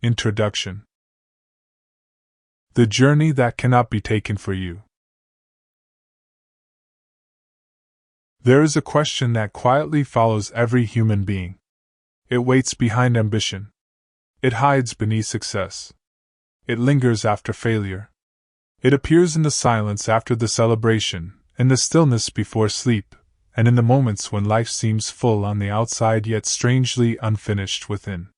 Introduction. The journey that cannot be taken for you. There is a question that quietly follows every human being. It waits behind ambition. It hides beneath success. It lingers after failure. It appears in the silence after the celebration, in the stillness before sleep, and in the moments when life seems full on the outside yet strangely unfinished within.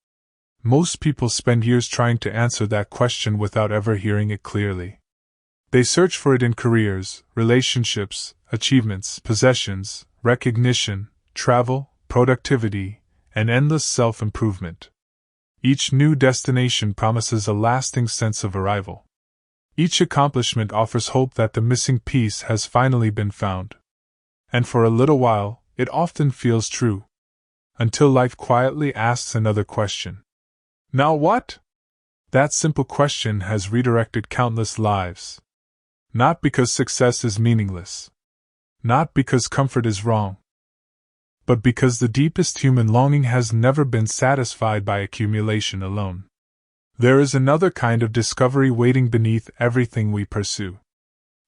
Most people spend years trying to answer that question without ever hearing it clearly. They search for it in careers, relationships, achievements, possessions, recognition, travel, productivity, and endless self-improvement. Each new destination promises a lasting sense of arrival. Each accomplishment offers hope that the missing piece has finally been found. And for a little while, it often feels true. Until life quietly asks another question. Now what? That simple question has redirected countless lives. Not because success is meaningless. Not because comfort is wrong. But because the deepest human longing has never been satisfied by accumulation alone. There is another kind of discovery waiting beneath everything we pursue.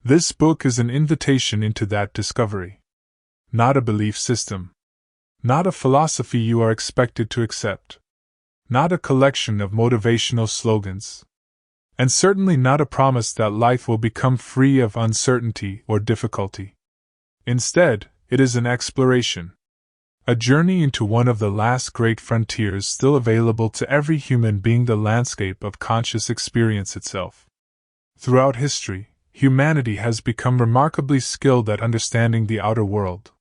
This book is an invitation into that discovery. Not a belief system. Not a philosophy you are expected to accept. Not a collection of motivational slogans. And certainly not a promise that life will become free of uncertainty or difficulty. Instead, it is an exploration. A journey into one of the last great frontiers still available to every human being, the landscape of conscious experience itself. Throughout history, humanity has become remarkably skilled at understanding the outer world.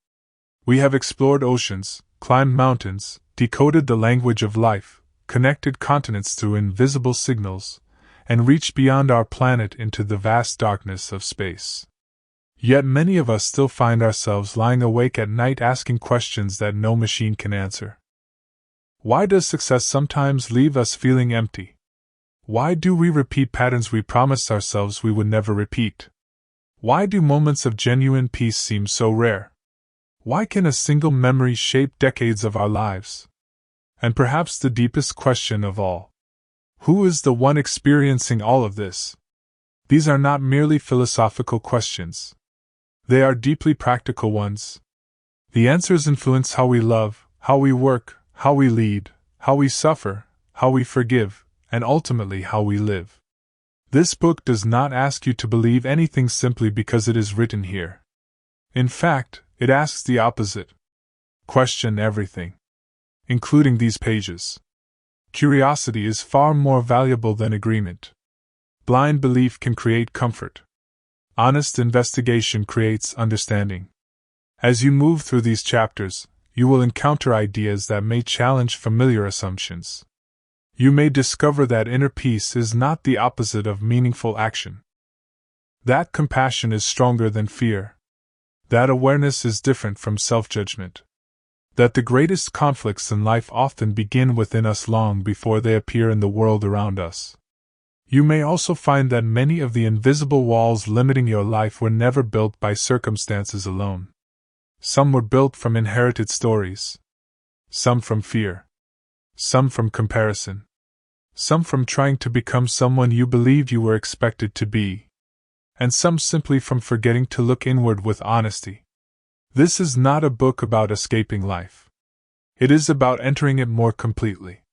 We have explored oceans, climbed mountains, decoded the language of life, connected continents through invisible signals, and reached beyond our planet into the vast darkness of space. Yet many of us still find ourselves lying awake at night asking questions that no machine can answer. Why does success sometimes leave us feeling empty? Why do we repeat patterns we promised ourselves we would never repeat? Why do moments of genuine peace seem so rare? Why can a single memory shape decades of our lives? And perhaps the deepest question of all: who is the one experiencing all of this? These are not merely philosophical questions. They are deeply practical ones. The answers influence how we love, how we work, how we lead, how we suffer, how we forgive, and ultimately how we live. This book does not ask you to believe anything simply because it is written here. In fact, it asks the opposite. Question everything, including these pages. Curiosity is far more valuable than agreement. Blind belief can create comfort. Honest investigation creates understanding. As you move through these chapters, you will encounter ideas that may challenge familiar assumptions. You may discover that inner peace is not the opposite of meaningful action. That compassion is stronger than fear. That awareness is different from self-judgment. That the greatest conflicts in life often begin within us long before they appear in the world around us. You may also find that many of the invisible walls limiting your life were never built by circumstances alone. Some were built from inherited stories. Some from fear. Some from comparison. Some from trying to become someone you believed you were expected to be. And some simply from forgetting to look inward with honesty. This is not a book about escaping life. It is about entering it more completely.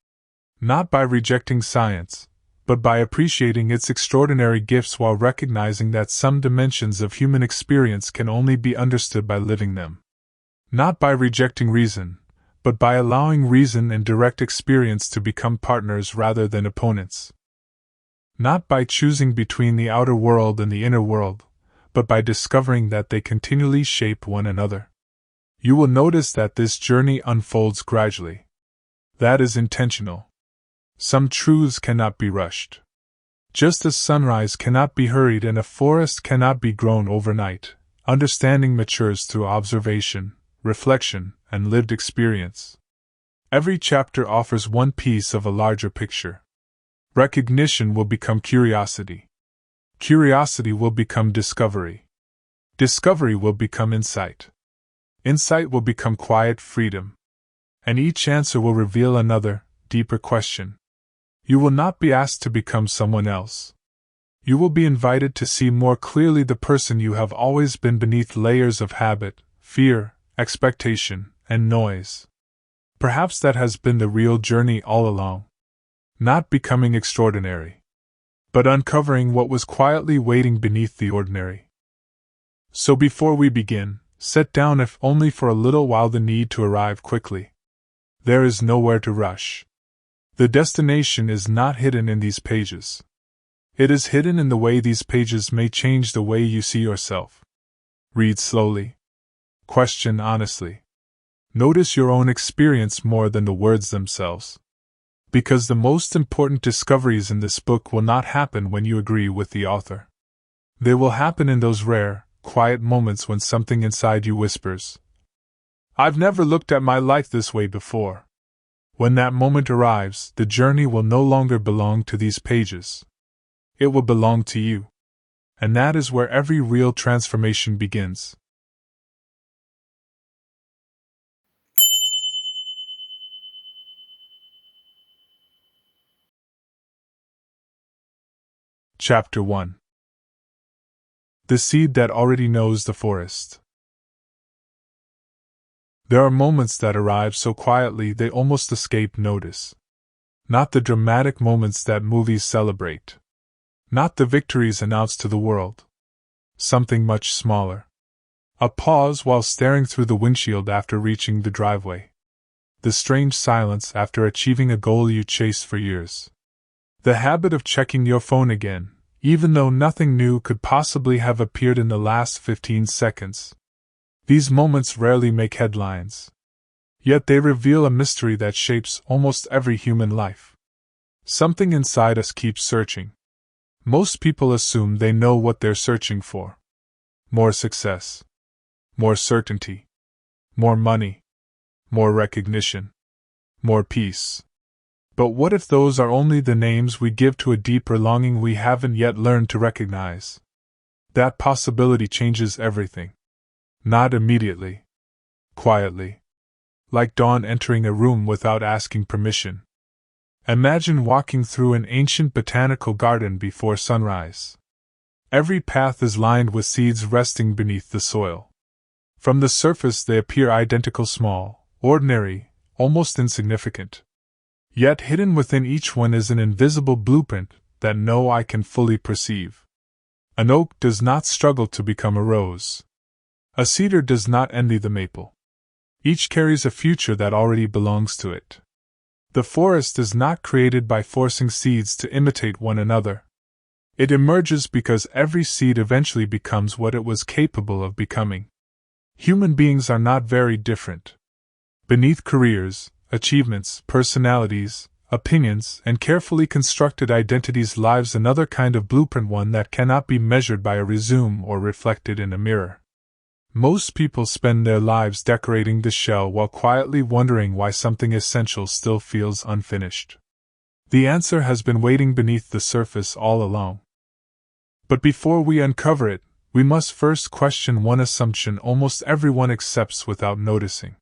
Not by rejecting science, but by appreciating its extraordinary gifts while recognizing that some dimensions of human experience can only be understood by living them. Not by rejecting reason, but by allowing reason and direct experience to become partners rather than opponents. Not by choosing between the outer world and the inner world, but by discovering that they continually shape one another. You will notice that this journey unfolds gradually. That is intentional. Some truths cannot be rushed. Just as sunrise cannot be hurried and a forest cannot be grown overnight, understanding matures through observation, reflection, and lived experience. Every chapter offers one piece of a larger picture. Recognition will become curiosity. Curiosity will become discovery. Discovery will become insight. Insight will become quiet freedom. And each answer will reveal another, deeper question. You will not be asked to become someone else. You will be invited to see more clearly the person you have always been beneath layers of habit, fear, expectation, and noise. Perhaps that has been the real journey all along. Not becoming extraordinary, but uncovering what was quietly waiting beneath the ordinary. So before we begin, set down if only for a little while the need to arrive quickly. There is nowhere to rush. The destination is not hidden in these pages. It is hidden in the way these pages may change the way you see yourself. Read slowly. Question honestly. Notice your own experience more than the words themselves. Because the most important discoveries in this book will not happen when you agree with the author. They will happen in those rare, quiet moments when something inside you whispers, "I've never looked at my life this way before." When that moment arrives, the journey will no longer belong to these pages. It will belong to you. And that is where every real transformation begins. Chapter 1. The Seed That Already Knows the Forest. There are moments that arrive so quietly they almost escape notice. Not the dramatic moments that movies celebrate. Not the victories announced to the world. Something much smaller. A pause while staring through the windshield after reaching the driveway. The strange silence after achieving a goal you chased for years. The habit of checking your phone again, even though nothing new could possibly have appeared in the last 15 seconds. These moments rarely make headlines. Yet they reveal a mystery that shapes almost every human life. Something inside us keeps searching. Most people assume they know what they're searching for. More success. More certainty. More money. More recognition. More peace. But what if those are only the names we give to a deeper longing we haven't yet learned to recognize? That possibility changes everything. Not immediately. Quietly. Like dawn entering a room without asking permission. Imagine walking through an ancient botanical garden before sunrise. Every path is lined with seeds resting beneath the soil. From the surface they appear identical, small, ordinary, almost insignificant. Yet hidden within each one is an invisible blueprint that no eye can fully perceive. An oak does not struggle to become a rose. A cedar does not envy the maple. Each carries a future that already belongs to it. The forest is not created by forcing seeds to imitate one another. It emerges because every seed eventually becomes what it was capable of becoming. Human beings are not very different. Beneath careers, achievements, personalities, opinions, and carefully constructed identities lies another kind of blueprint, one that cannot be measured by a resume or reflected in a mirror. Most people spend their lives decorating the shell while quietly wondering why something essential still feels unfinished. The answer has been waiting beneath the surface all along. But before we uncover it, we must first question one assumption almost everyone accepts without noticing.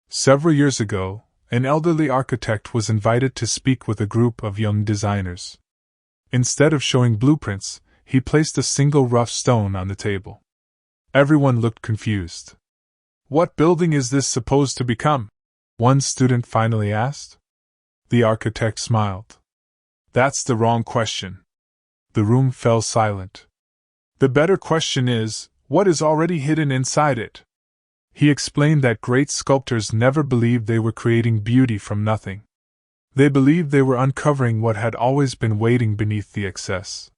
Several years ago, an elderly architect was invited to speak with a group of young designers. Instead of showing blueprints, he placed a single rough stone on the table. Everyone looked confused. "What building is this supposed to become?" one student finally asked. The architect smiled. "That's the wrong question." The room fell silent. "The better question is, what is already hidden inside it?" He explained that great sculptors never believed they were creating beauty from nothing. They believed they were uncovering what had always been waiting beneath the excess.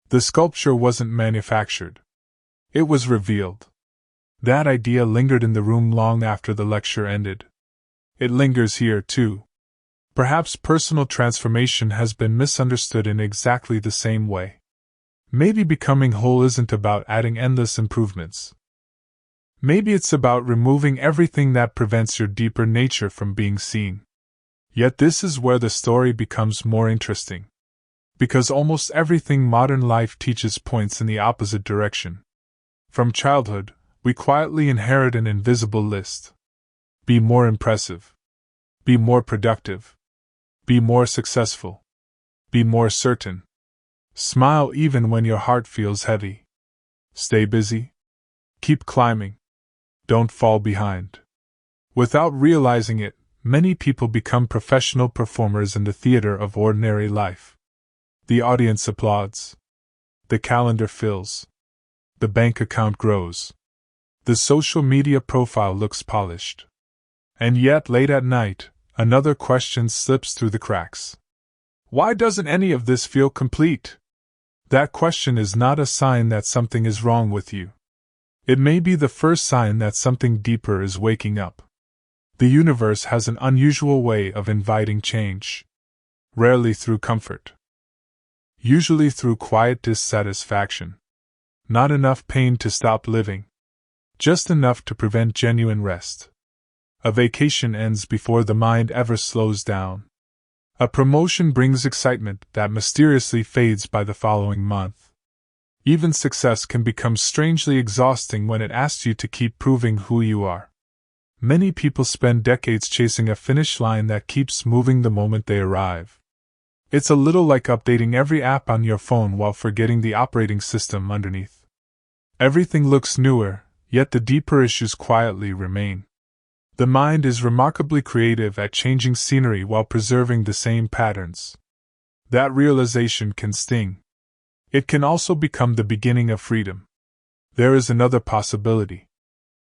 The sculpture wasn't manufactured. It was revealed. That idea lingered in the room long after the lecture ended. It lingers here, too. Perhaps personal transformation has been misunderstood in exactly the same way. Maybe becoming whole isn't about adding endless improvements. Maybe it's about removing everything that prevents your deeper nature from being seen. Yet this is where the story becomes more interesting. Because almost everything modern life teaches points in the opposite direction. From childhood, we quietly inherit an invisible list. Be more impressive. Be more productive. Be more successful. Be more certain. Smile even when your heart feels heavy. Stay busy. Keep climbing. Don't fall behind. Without realizing it, many people become professional performers in the theater of ordinary life. The audience applauds. The calendar fills. The bank account grows. The social media profile looks polished. And yet, late at night, another question slips through the cracks. Why doesn't any of this feel complete? That question is not a sign that something is wrong with you. It may be the first sign that something deeper is waking up. The universe has an unusual way of inviting change. Rarely through comfort. Usually through quiet dissatisfaction. Not enough pain to stop living. Just enough to prevent genuine rest. A vacation ends before the mind ever slows down. A promotion brings excitement that mysteriously fades by the following month. Even success can become strangely exhausting when it asks you to keep proving who you are. Many people spend decades chasing a finish line that keeps moving the moment they arrive. It's a little like updating every app on your phone while forgetting the operating system underneath. Everything looks newer, yet the deeper issues quietly remain. The mind is remarkably creative at changing scenery while preserving the same patterns. That realization can sting. It can also become the beginning of freedom. There is another possibility.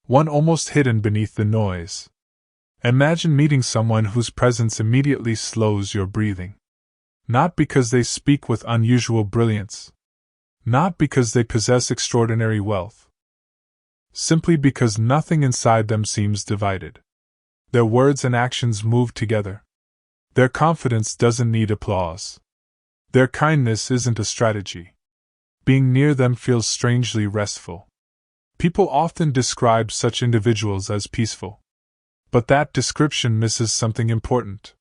One almost hidden beneath the noise. Imagine meeting someone whose presence immediately slows your breathing. Not because they speak with unusual brilliance. Not because they possess extraordinary wealth. Simply because nothing inside them seems divided. Their words and actions move together. Their confidence doesn't need applause. Their kindness isn't a strategy. Being near them feels strangely restful. People often describe such individuals as peaceful. But that description misses something important.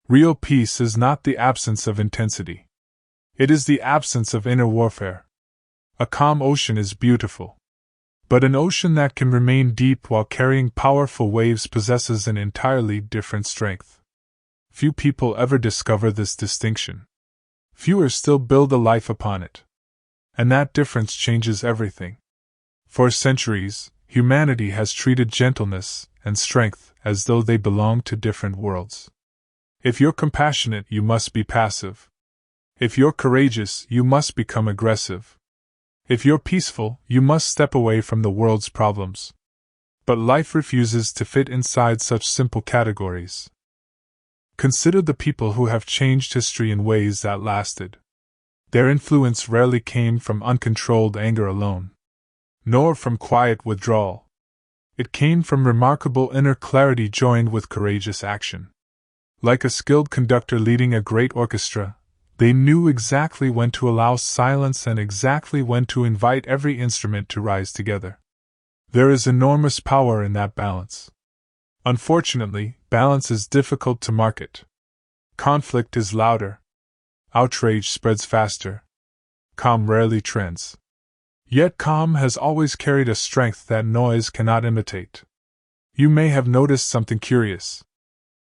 Real peace is not the absence of intensity. It is the absence of inner warfare. A calm ocean is beautiful. But an ocean that can remain deep while carrying powerful waves possesses an entirely different strength. Few people ever discover this distinction. Fewer still build a life upon it. And that difference changes everything. For centuries, humanity has treated gentleness and strength as though they belong to different worlds. If you're compassionate, you must be passive. If you're courageous, you must become aggressive. If you're peaceful, you must step away from the world's problems. But life refuses to fit inside such simple categories. Consider the people who have changed history in ways that lasted. Their influence rarely came from uncontrolled anger alone, nor from quiet withdrawal. It came from remarkable inner clarity joined with courageous action. Like a skilled conductor leading a great orchestra, they knew exactly when to allow silence and exactly when to invite every instrument to rise together. There is enormous power in that balance. Unfortunately, balance is difficult to market. Conflict is louder. Outrage spreads faster. Calm rarely trends. Yet calm has always carried a strength that noise cannot imitate. You may have noticed something curious.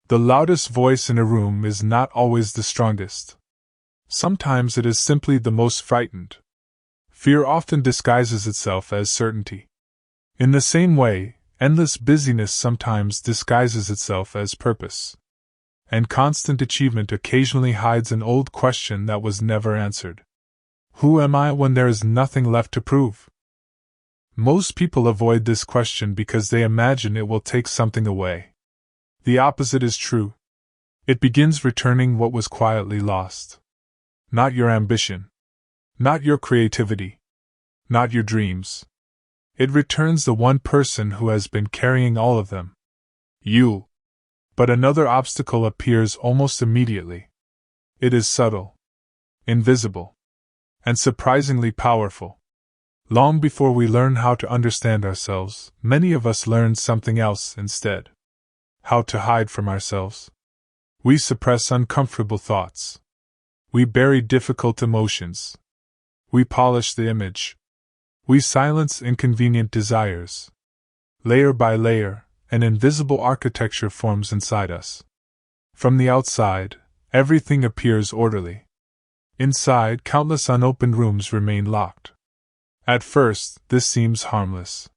The loudest voice in a room is not always the strongest. Sometimes it is simply the most frightened. Fear often disguises itself as certainty. In the same way, endless busyness sometimes disguises itself as purpose. And constant achievement occasionally hides an old question that was never answered. Who am I when there is nothing left to prove? Most people avoid this question because they imagine it will take something away. The opposite is true. It begins returning what was quietly lost. Not your ambition. Not your creativity. Not your dreams. It returns the one person who has been carrying all of them. You. But another obstacle appears almost immediately. It is subtle, invisible, and surprisingly powerful. Long before we learn how to understand ourselves, many of us learn something else instead. How to hide from ourselves. We suppress uncomfortable thoughts. We bury difficult emotions. We polish the image. We silence inconvenient desires. Layer by layer, an invisible architecture forms inside us. From the outside, everything appears orderly. Inside, countless unopened rooms remain locked. At first, this seems harmless.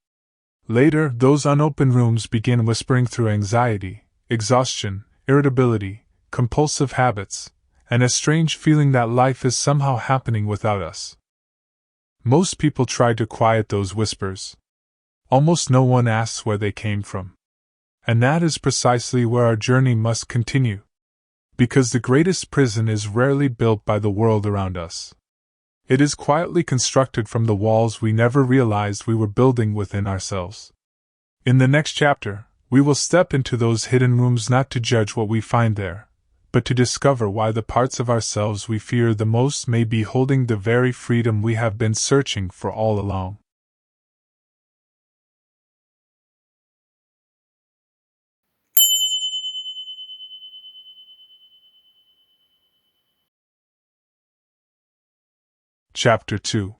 Later, those unopened rooms begin whispering through anxiety, exhaustion, irritability, compulsive habits, and a strange feeling that life is somehow happening without us. Most people try to quiet those whispers. Almost no one asks where they came from. And that is precisely where our journey must continue. Because the greatest prison is rarely built by the world around us. It is quietly constructed from the walls we never realized we were building within ourselves. In the next chapter, we will step into those hidden rooms not to judge what we find there, but to discover why the parts of ourselves we fear the most may be holding the very freedom we have been searching for all along. Chapter 2.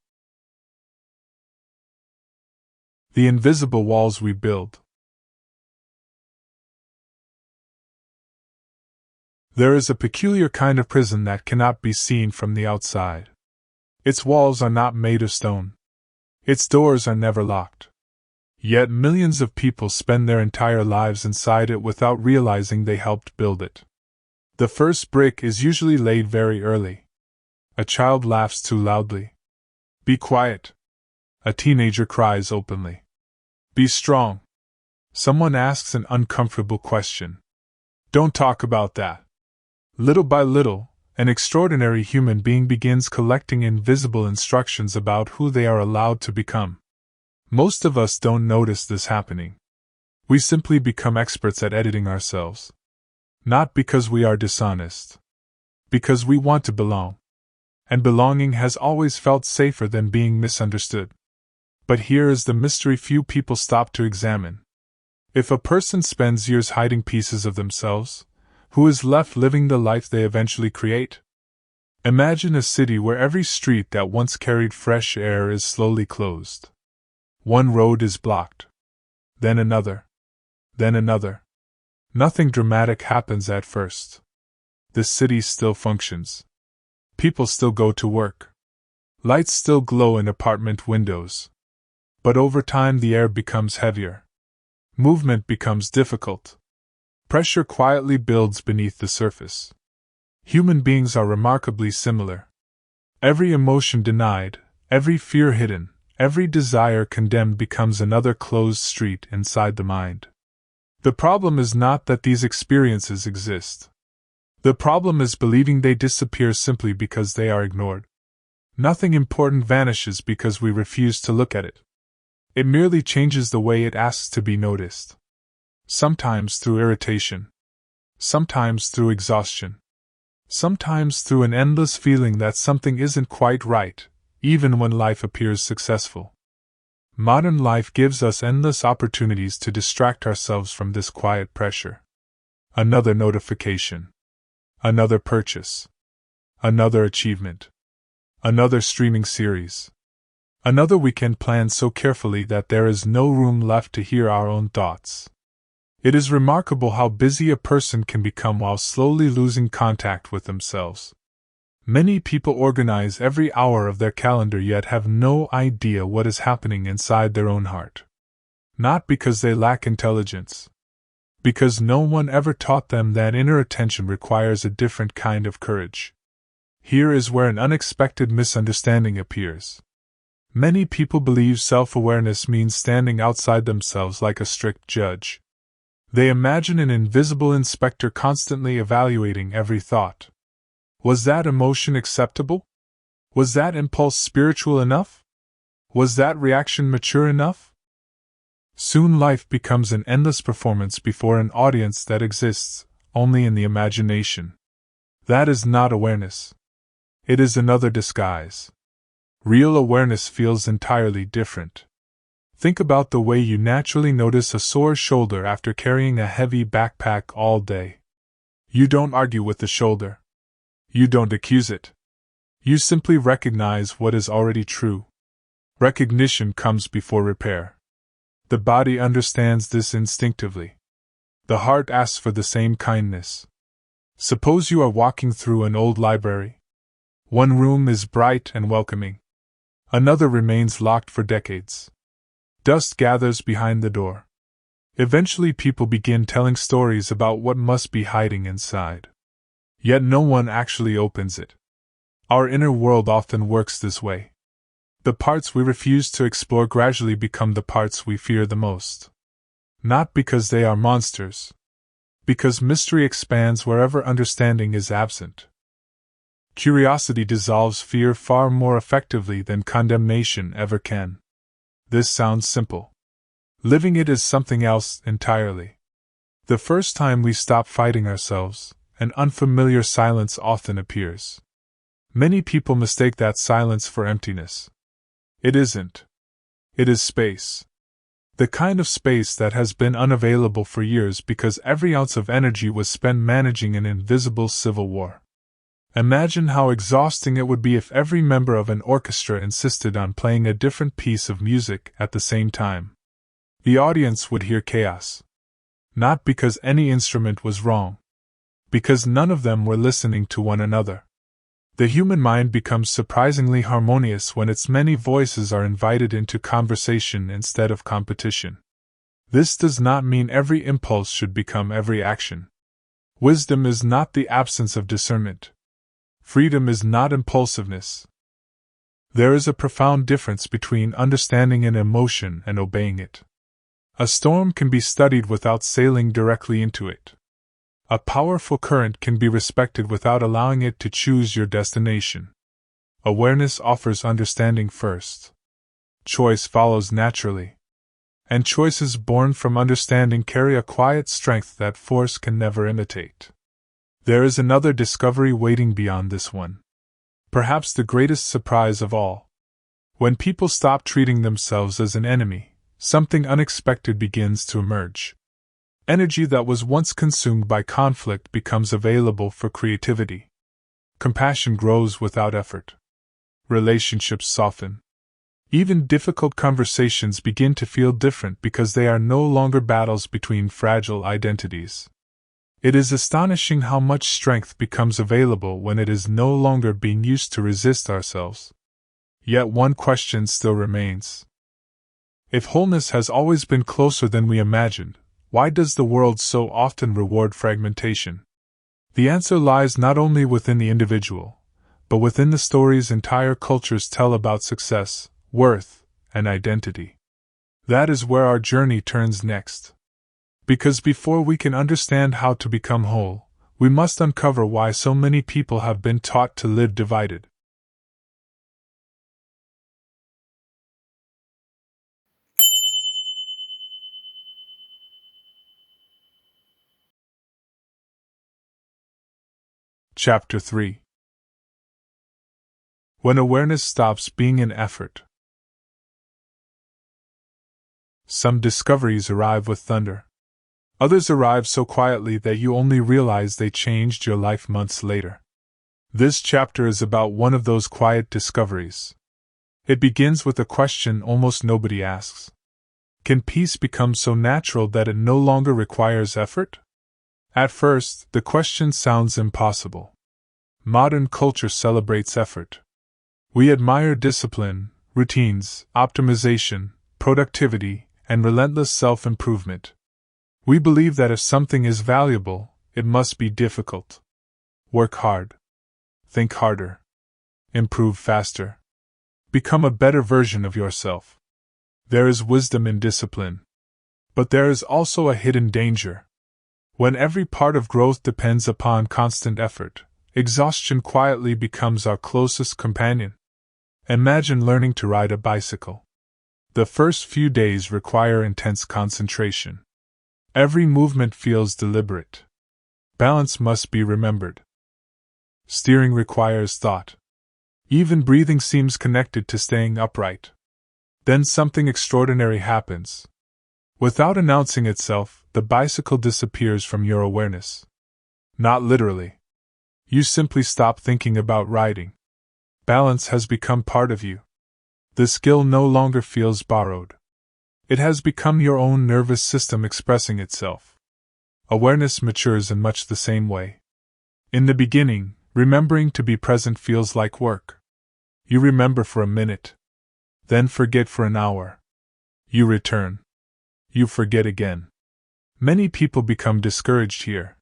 The invisible walls we build. There is a peculiar kind of prison that cannot be seen from the outside. Its walls are not made of stone. Its doors are never locked. Yet millions of people spend their entire lives inside it without realizing they helped build it. The first brick is usually laid very early. A child laughs too loudly. Be quiet. A teenager cries openly. Be strong. Someone asks an uncomfortable question. Don't talk about that. Little by little, an extraordinary human being begins collecting invisible instructions about who they are allowed to become. Most of us don't notice this happening. We simply become experts at editing ourselves. Not because we are dishonest. Because we want to belong. And belonging has always felt safer than being misunderstood. But here is the mystery few people stop to examine. If a person spends years hiding pieces of themselves, who is left living the life they eventually create? Imagine a city where every street that once carried fresh air is slowly closed. One road is blocked. Then another. Then another. Nothing dramatic happens at first. The city still functions. People still go to work. Lights still glow in apartment windows. But over time the air becomes heavier. Movement becomes difficult. Pressure quietly builds beneath the surface. Human beings are remarkably similar. Every emotion denied, every fear hidden, every desire condemned becomes another closed street inside the mind. The problem is not that these experiences exist. The problem is believing they disappear simply because they are ignored. Nothing important vanishes because we refuse to look at it. It merely changes the way it asks to be noticed. Sometimes through irritation. Sometimes through exhaustion. Sometimes through an endless feeling that something isn't quite right, even when life appears successful. Modern life gives us endless opportunities to distract ourselves from this quiet pressure. Another notification. Another purchase. Another achievement. Another streaming series. Another weekend planned so carefully that there is no room left to hear our own thoughts. It is remarkable how busy a person can become while slowly losing contact with themselves. Many people organize every hour of their calendar yet have no idea what is happening inside their own heart. Not because they lack intelligence. Because no one ever taught them that inner attention requires a different kind of courage. Here is where an unexpected misunderstanding appears. Many people believe self-awareness means standing outside themselves like a strict judge. They imagine an invisible inspector constantly evaluating every thought. Was that emotion acceptable? Was that impulse spiritual enough? Was that reaction mature enough? Soon life becomes an endless performance before an audience that exists only in the imagination. That is not awareness. It is another disguise. Real awareness feels entirely different. Think about the way you naturally notice a sore shoulder after carrying a heavy backpack all day. You don't argue with the shoulder. You don't accuse it. You simply recognize what is already true. Recognition comes before repair. The body understands this instinctively. The heart asks for the same kindness. Suppose you are walking through an old library. One room is bright and welcoming. Another remains locked for decades. Dust gathers behind the door. Eventually people begin telling stories about what must be hiding inside. Yet no one actually opens it. Our inner world often works this way. The parts we refuse to explore gradually become the parts we fear the most. Not because they are monsters. Because mystery expands wherever understanding is absent. Curiosity dissolves fear far more effectively than condemnation ever can. This sounds simple. Living it is something else entirely. The first time we stop fighting ourselves, an unfamiliar silence often appears. Many people mistake that silence for emptiness. It isn't. It is space. The kind of space that has been unavailable for years because every ounce of energy was spent managing an invisible civil war. Imagine how exhausting it would be if every member of an orchestra insisted on playing a different piece of music at the same time. The audience would hear chaos. Not because any instrument was wrong. Because none of them were listening to one another. The human mind becomes surprisingly harmonious when its many voices are invited into conversation instead of competition. This does not mean every impulse should become every action. Wisdom is not the absence of discernment. Freedom is not impulsiveness. There is a profound difference between understanding an emotion and obeying it. A storm can be studied without sailing directly into it. A powerful current can be respected without allowing it to choose your destination. Awareness offers understanding first. Choice follows naturally. And choices born from understanding carry a quiet strength that force can never imitate. There is another discovery waiting beyond this one. Perhaps the greatest surprise of all. When people stop treating themselves as an enemy, something unexpected begins to emerge. Energy that was once consumed by conflict becomes available for creativity. Compassion grows without effort. Relationships soften. Even difficult conversations begin to feel different because they are no longer battles between fragile identities. It is astonishing how much strength becomes available when it is no longer being used to resist ourselves. Yet one question still remains. If wholeness has always been closer than we imagined, why does the world so often reward fragmentation? The answer lies not only within the individual, but within the stories entire cultures tell about success, worth, and identity. That is where our journey turns next. Because before we can understand how to become whole, we must uncover why so many people have been taught to live divided. Chapter 3. When awareness stops being an effort. Some discoveries arrive with thunder. Others arrive so quietly that you only realize they changed your life months later. This chapter is about one of those quiet discoveries. It begins with a question almost nobody asks. Can peace become so natural that it no longer requires effort? At first, the question sounds impossible. Modern culture celebrates effort. We admire discipline, routines, optimization, productivity, and relentless self-improvement. We believe that if something is valuable, it must be difficult. Work hard. Think harder. Improve faster. Become a better version of yourself. There is wisdom in discipline. But there is also a hidden danger. When every part of growth depends upon constant effort, exhaustion quietly becomes our closest companion. Imagine learning to ride a bicycle. The first few days require intense concentration. Every movement feels deliberate. Balance must be remembered. Steering requires thought. Even breathing seems connected to staying upright. Then something extraordinary happens. Without announcing itself, the bicycle disappears from your awareness. Not literally. You simply stop thinking about riding. Balance has become part of you. The skill no longer feels borrowed. It has become your own nervous system expressing itself. Awareness matures in much the same way. In the beginning, Remembering to be present feels like work. You remember for a minute, then forget for an hour. You return. You forget again. Many people become discouraged here.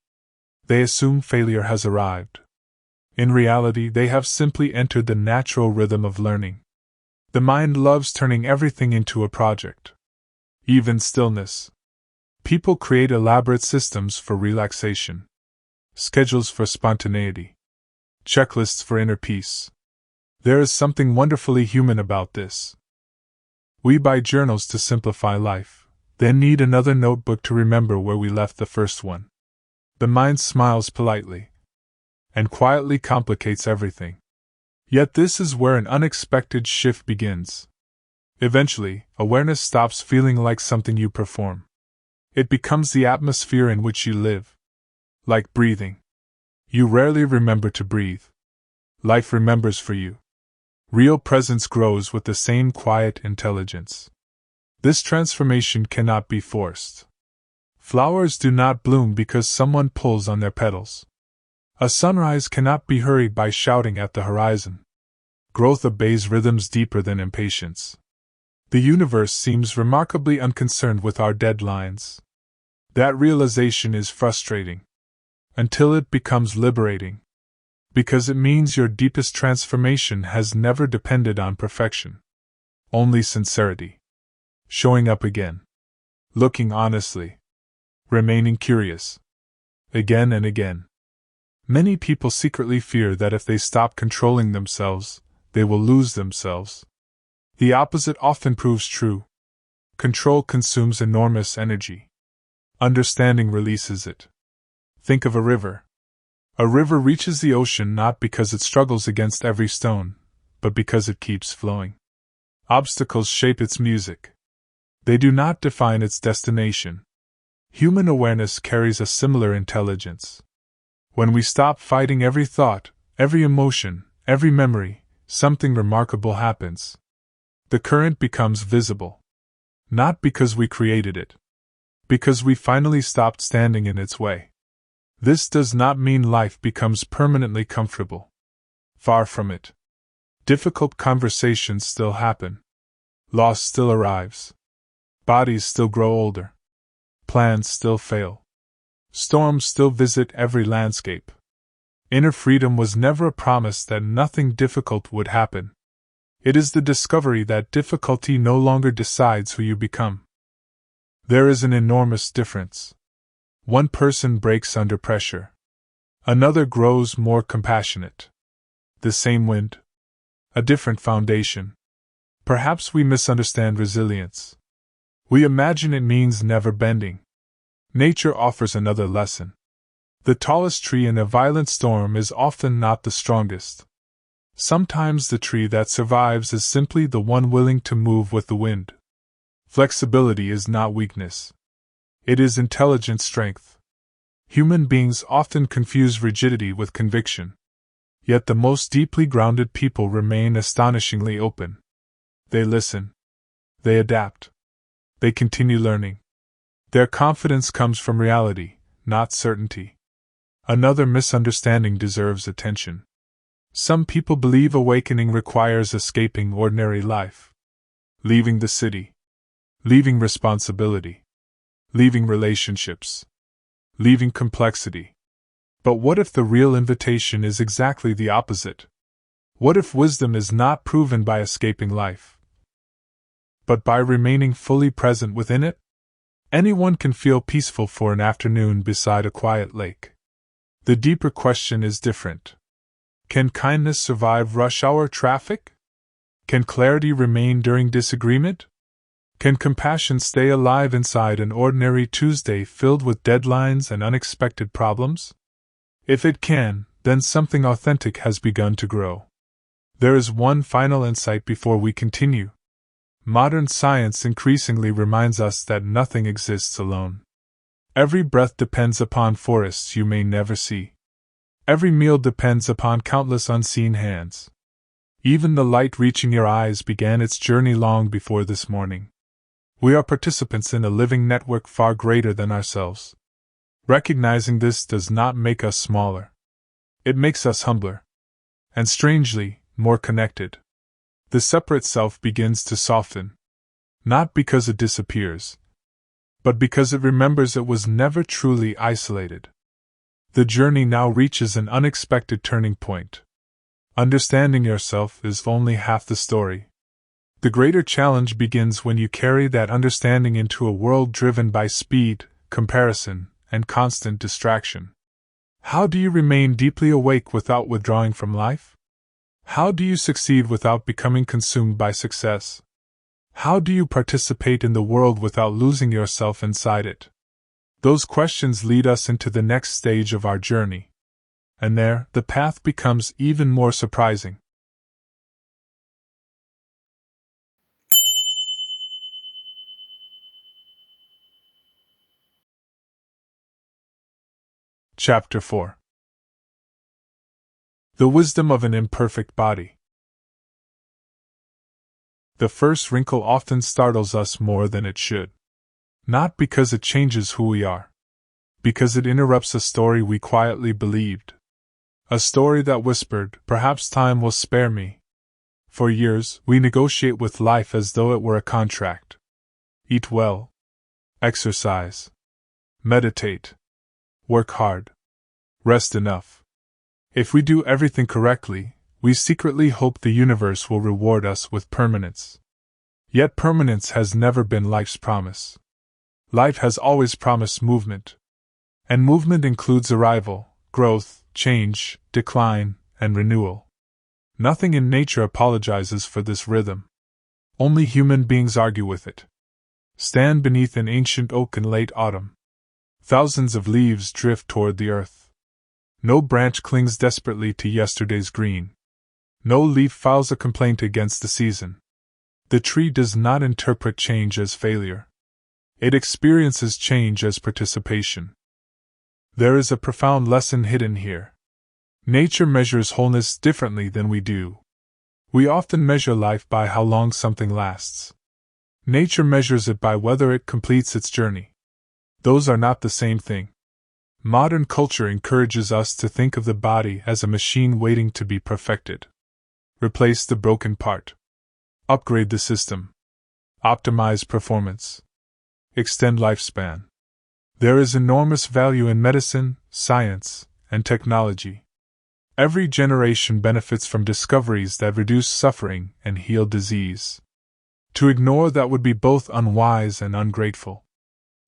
They assume failure has arrived. In reality, they have simply entered the natural rhythm of learning. The mind loves turning everything into a project. Even stillness. People create elaborate systems for relaxation, schedules for spontaneity, checklists for inner peace. There is something wonderfully human about this. We buy journals to simplify life, then need another notebook to remember where we left the first one. The mind smiles politely and quietly complicates everything. Yet this is where an unexpected shift begins. Eventually, awareness stops feeling like something you perform. It becomes the atmosphere in which you live. Like breathing. You rarely remember to breathe. Life remembers for you. Real presence grows with the same quiet intelligence. This transformation cannot be forced. Flowers do not bloom because someone pulls on their petals. A sunrise cannot be hurried by shouting at the horizon. Growth obeys rhythms deeper than impatience. The universe seems remarkably unconcerned with our deadlines. That realization is frustrating. Until it becomes liberating. Because it means your deepest transformation has never depended on perfection. Only sincerity. Showing up again. Looking honestly. Remaining curious. Again and again. Many people secretly fear that if they stop controlling themselves, they will lose themselves. The opposite often proves true. Control consumes enormous energy. Understanding releases it. Think of a river. A river reaches the ocean not because it struggles against every stone, but because it keeps flowing. Obstacles shape its music. They do not define its destination. Human awareness carries a similar intelligence. When we stop fighting every thought, every emotion, every memory, something remarkable happens. The current becomes visible. Not because we created it. Because we finally stopped standing in its way. This does not mean life becomes permanently comfortable. Far from it. Difficult conversations still happen. Loss still arrives. Bodies still grow older. Plans still fail. Storms still visit every landscape. Inner freedom was never a promise that nothing difficult would happen. It is the discovery that difficulty no longer decides who you become. There is an enormous difference. One person breaks under pressure. Another grows more compassionate. The same wind. A different foundation. Perhaps we misunderstand resilience. We imagine it means never bending. Nature offers another lesson. The tallest tree in a violent storm is often not the strongest. Sometimes the tree that survives is simply the one willing to move with the wind. Flexibility is not weakness. It is intelligent strength. Human beings often confuse rigidity with conviction. Yet the most deeply grounded people remain astonishingly open. They listen. They adapt. They continue learning. Their confidence comes from reality, not certainty. Another misunderstanding deserves attention. Some people believe awakening requires escaping ordinary life. Leaving the city. Leaving responsibility. Leaving relationships. Leaving complexity. But what if the real invitation is exactly the opposite? What if wisdom is not proven by escaping life, but by remaining fully present within it? Anyone can feel peaceful for an afternoon beside a quiet lake. The deeper question is different. Can kindness survive rush hour traffic? Can clarity remain during disagreement? Can compassion stay alive inside an ordinary Tuesday filled with deadlines and unexpected problems? If it can, then something authentic has begun to grow. There is one final insight before we continue. Modern science increasingly reminds us that nothing exists alone. Every breath depends upon forests you may never see. Every meal depends upon countless unseen hands. Even the light reaching your eyes began its journey long before this morning. We are participants in a living network far greater than ourselves. Recognizing this does not make us smaller. It makes us humbler. And strangely, more connected. The separate self begins to soften. Not because it disappears, but because it remembers it was never truly isolated. The journey now reaches an unexpected turning point. Understanding yourself is only half the story. The greater challenge begins when you carry that understanding into a world driven by speed, comparison, and constant distraction. How do you remain deeply awake without withdrawing from life? How do you succeed without becoming consumed by success? How do you participate in the world without losing yourself inside it? Those questions lead us into the next stage of our journey. And there, the path becomes even more surprising. Chapter 4. The Wisdom of an Imperfect Body. The first wrinkle often startles us more than it should. Not because it changes who we are. Because it interrupts a story we quietly believed. A story that whispered, "Perhaps time will spare me." For years, we negotiate with life as though it were a contract. Eat well. Exercise. Meditate. Work hard. Rest enough. If we do everything correctly, we secretly hope the universe will reward us with permanence. Yet permanence has never been life's promise. Life has always promised movement. And movement includes arrival, growth, change, decline, and renewal. Nothing in nature apologizes for this rhythm. Only human beings argue with it. Stand beneath an ancient oak in late autumn. Thousands of leaves drift toward the earth. No branch clings desperately to yesterday's green. No leaf files a complaint against the season. The tree does not interpret change as failure. It experiences change as participation. There is a profound lesson hidden here. Nature measures wholeness differently than we do. We often measure life by how long something lasts. Nature measures it by whether it completes its journey. Those are not the same thing. Modern culture encourages us to think of the body as a machine waiting to be perfected. Replace the broken part. Upgrade the system. Optimize performance. Extend lifespan. There is enormous value in medicine, science, and technology. Every generation benefits from discoveries that reduce suffering and heal disease. To ignore that would be both unwise and ungrateful.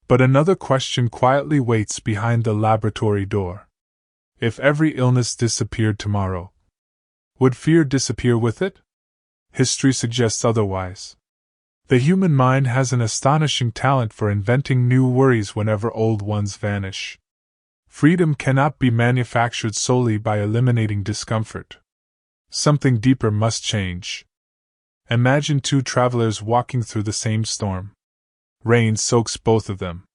But another question quietly waits behind the laboratory door. If every illness disappeared tomorrow, would fear disappear with it? History suggests otherwise. The human mind has an astonishing talent for inventing new worries whenever old ones vanish. Freedom cannot be manufactured solely by eliminating discomfort. Something deeper must change. Imagine two travelers walking through the same storm. Rain soaks both of them.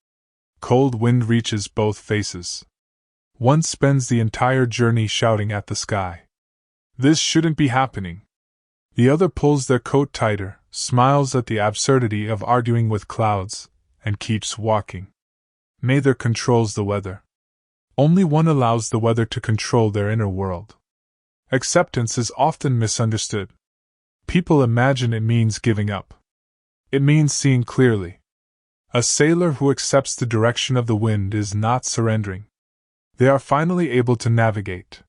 Cold wind reaches both faces. One spends the entire journey shouting at the sky, "This shouldn't be happening." The other pulls their coat tighter, smiles at the absurdity of arguing with clouds, and keeps walking. Neither controls the weather. Only one allows the weather to control their inner world. Acceptance is often misunderstood. People imagine it means giving up. It means seeing clearly. A sailor who accepts the direction of the wind is not surrendering. They are finally able to navigate.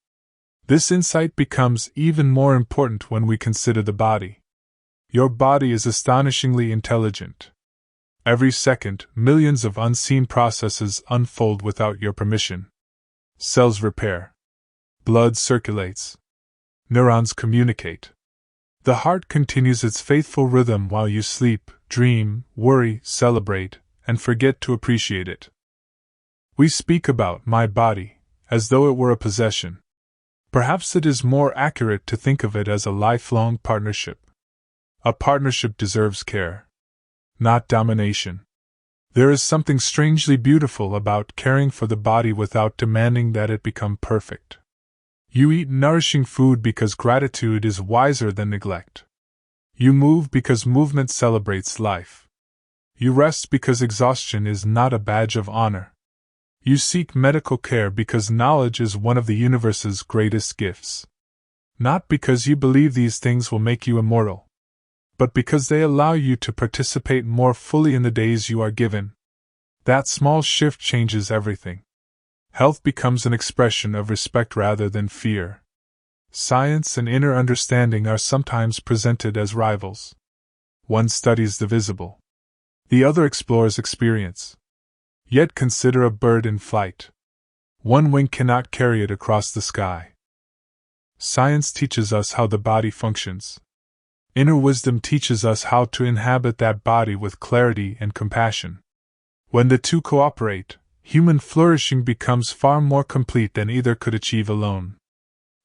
This insight becomes even more important when we consider the body. Your body is astonishingly intelligent. Every second, millions of unseen processes unfold without your permission. Cells repair. Blood circulates. Neurons communicate. The heart continues its faithful rhythm while you sleep, dream, worry, celebrate, and forget to appreciate it. We speak about my body as though it were a possession. Perhaps it is more accurate to think of it as a lifelong partnership. A partnership deserves care, not domination. There is something strangely beautiful about caring for the body without demanding that it become perfect. You eat nourishing food because gratitude is wiser than neglect. You move because movement celebrates life. You rest because exhaustion is not a badge of honor. You seek medical care because knowledge is one of the universe's greatest gifts. Not because you believe these things will make you immortal, but because they allow you to participate more fully in the days you are given. That small shift changes everything. Health becomes an expression of respect rather than fear. Science and inner understanding are sometimes presented as rivals. One studies the visible. The other explores experience. Yet consider a bird in flight. One wing cannot carry it across the sky. Science teaches us how the body functions. Inner wisdom teaches us how to inhabit that body with clarity and compassion. When the two cooperate, human flourishing becomes far more complete than either could achieve alone.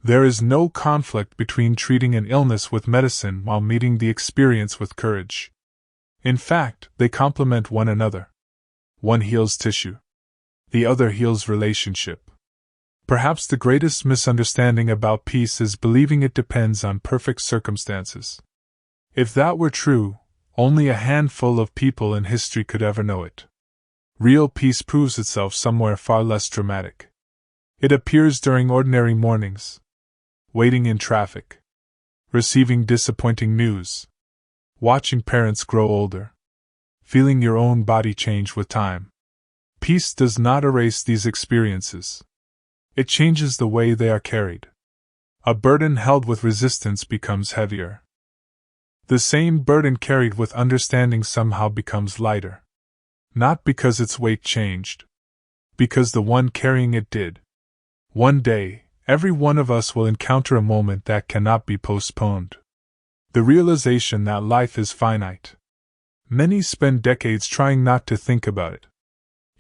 There is no conflict between treating an illness with medicine while meeting the experience with courage. In fact, they complement one another. One heals tissue. The other heals relationship. Perhaps the greatest misunderstanding about peace is believing it depends on perfect circumstances. If that were true, only a handful of people in history could ever know it. Real peace proves itself somewhere far less dramatic. It appears during ordinary mornings. Waiting in traffic. Receiving disappointing news. Watching parents grow older. Feeling your own body change with time. Peace does not erase these experiences. It changes the way they are carried. A burden held with resistance becomes heavier. The same burden carried with understanding somehow becomes lighter. Not because its weight changed. Because the one carrying it did. One day, every one of us will encounter a moment that cannot be postponed. The realization that life is finite. Many spend decades trying not to think about it.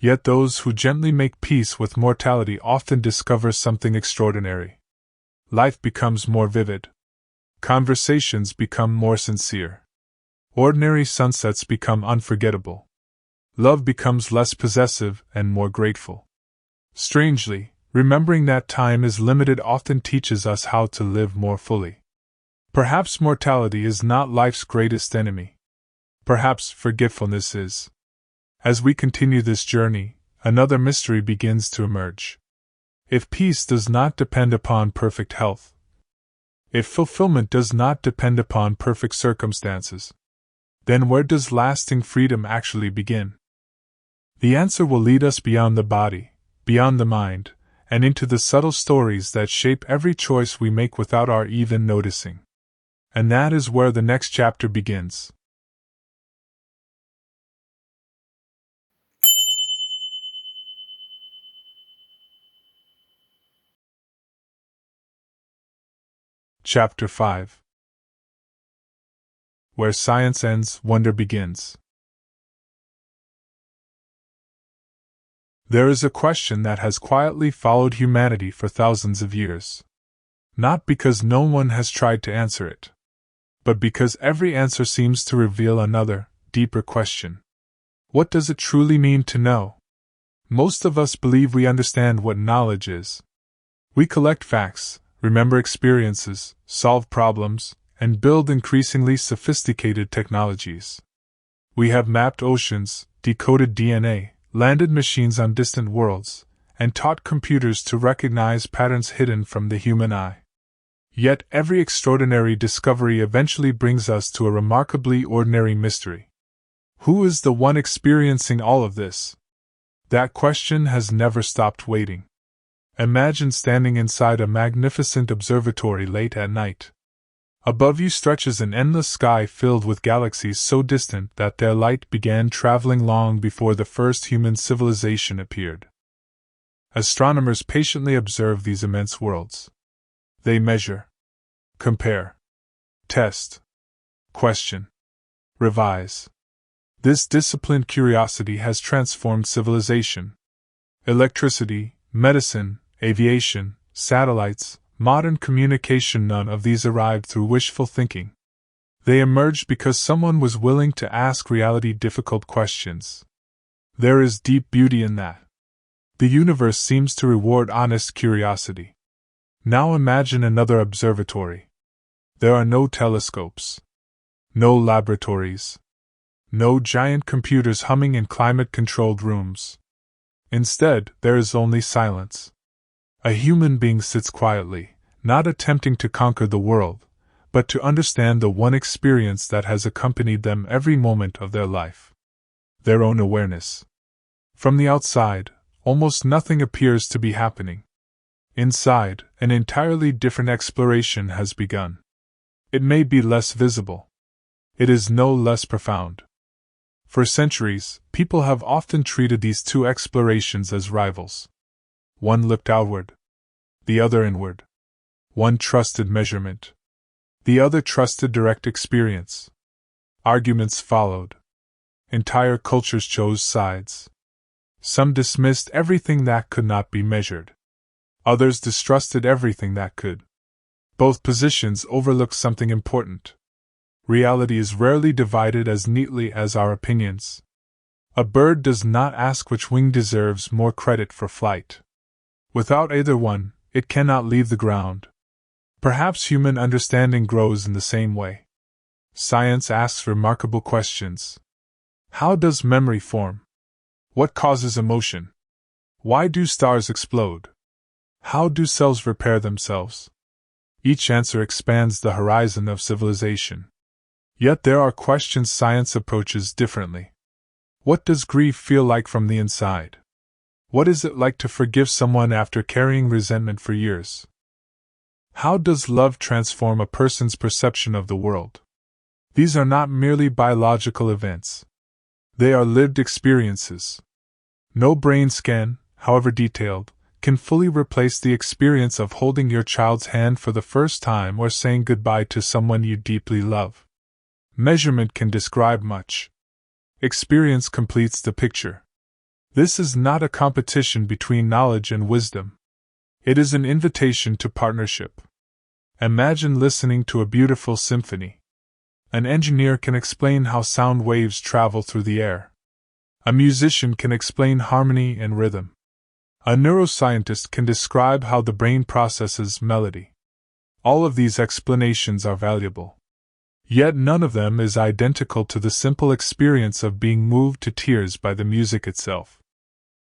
Yet those who gently make peace with mortality often discover something extraordinary. Life becomes more vivid. Conversations become more sincere. Ordinary sunsets become unforgettable. Love becomes less possessive and more grateful. Strangely, remembering that time is limited often teaches us how to live more fully. Perhaps mortality is not life's greatest enemy. Perhaps forgetfulness is. As we continue this journey, another mystery begins to emerge. If peace does not depend upon perfect health, if fulfillment does not depend upon perfect circumstances, then where does lasting freedom actually begin? The answer will lead us beyond the body, beyond the mind, and into the subtle stories that shape every choice we make without our even noticing. And that is where the next chapter begins. Chapter 5. Where science ends, wonder begins. There is a question that has quietly followed humanity for thousands of years. Not because no one has tried to answer it, but because every answer seems to reveal another, deeper question. What does it truly mean to know? Most of us believe we understand what knowledge is. We collect facts, remember experiences, solve problems, and build increasingly sophisticated technologies. We have mapped oceans, decoded DNA, landed machines on distant worlds, and taught computers to recognize patterns hidden from the human eye. Yet every extraordinary discovery eventually brings us to a remarkably ordinary mystery. Who is the one experiencing all of this? That question has never stopped waiting. Imagine standing inside a magnificent observatory late at night. Above you stretches an endless sky filled with galaxies so distant that their light began traveling long before the first human civilization appeared. Astronomers patiently observe these immense worlds. They measure, compare, test, question, revise. This disciplined curiosity has transformed civilization. Electricity, medicine, aviation, satellites, modern communication, none of these arrived through wishful thinking. They emerged because someone was willing to ask reality difficult questions. There is deep beauty in that. The universe seems to reward honest curiosity. Now imagine another observatory. There are no telescopes, no laboratories, no giant computers humming in climate-controlled rooms. Instead, there is only silence. A human being sits quietly, not attempting to conquer the world, but to understand the one experience that has accompanied them every moment of their life: their own awareness. From the outside, almost nothing appears to be happening. Inside, an entirely different exploration has begun. It may be less visible. It is no less profound. For centuries, people have often treated these two explorations as rivals. One looked outward, the other inward. One trusted measurement, the other trusted direct experience. Arguments followed. Entire cultures chose sides. Some dismissed everything that could not be measured. Others distrusted everything that could. Both positions overlook something important. Reality is rarely divided as neatly as our opinions. A bird does not ask which wing deserves more credit for flight. Without either one, it cannot leave the ground. Perhaps human understanding grows in the same way. Science asks remarkable questions. How does memory form? What causes emotion? Why do stars explode? How do cells repair themselves? Each answer expands the horizon of civilization. Yet there are questions science approaches differently. What does grief feel like from the inside? What is it like to forgive someone after carrying resentment for years? How does love transform a person's perception of the world? These are not merely biological events. They are lived experiences. No brain scan, however detailed, can fully replace the experience of holding your child's hand for the first time or saying goodbye to someone you deeply love. Measurement can describe much. Experience completes the picture. This is not a competition between knowledge and wisdom. It is an invitation to partnership. Imagine listening to a beautiful symphony. An engineer can explain how sound waves travel through the air. A musician can explain harmony and rhythm. A neuroscientist can describe how the brain processes melody. All of these explanations are valuable. Yet none of them is identical to the simple experience of being moved to tears by the music itself.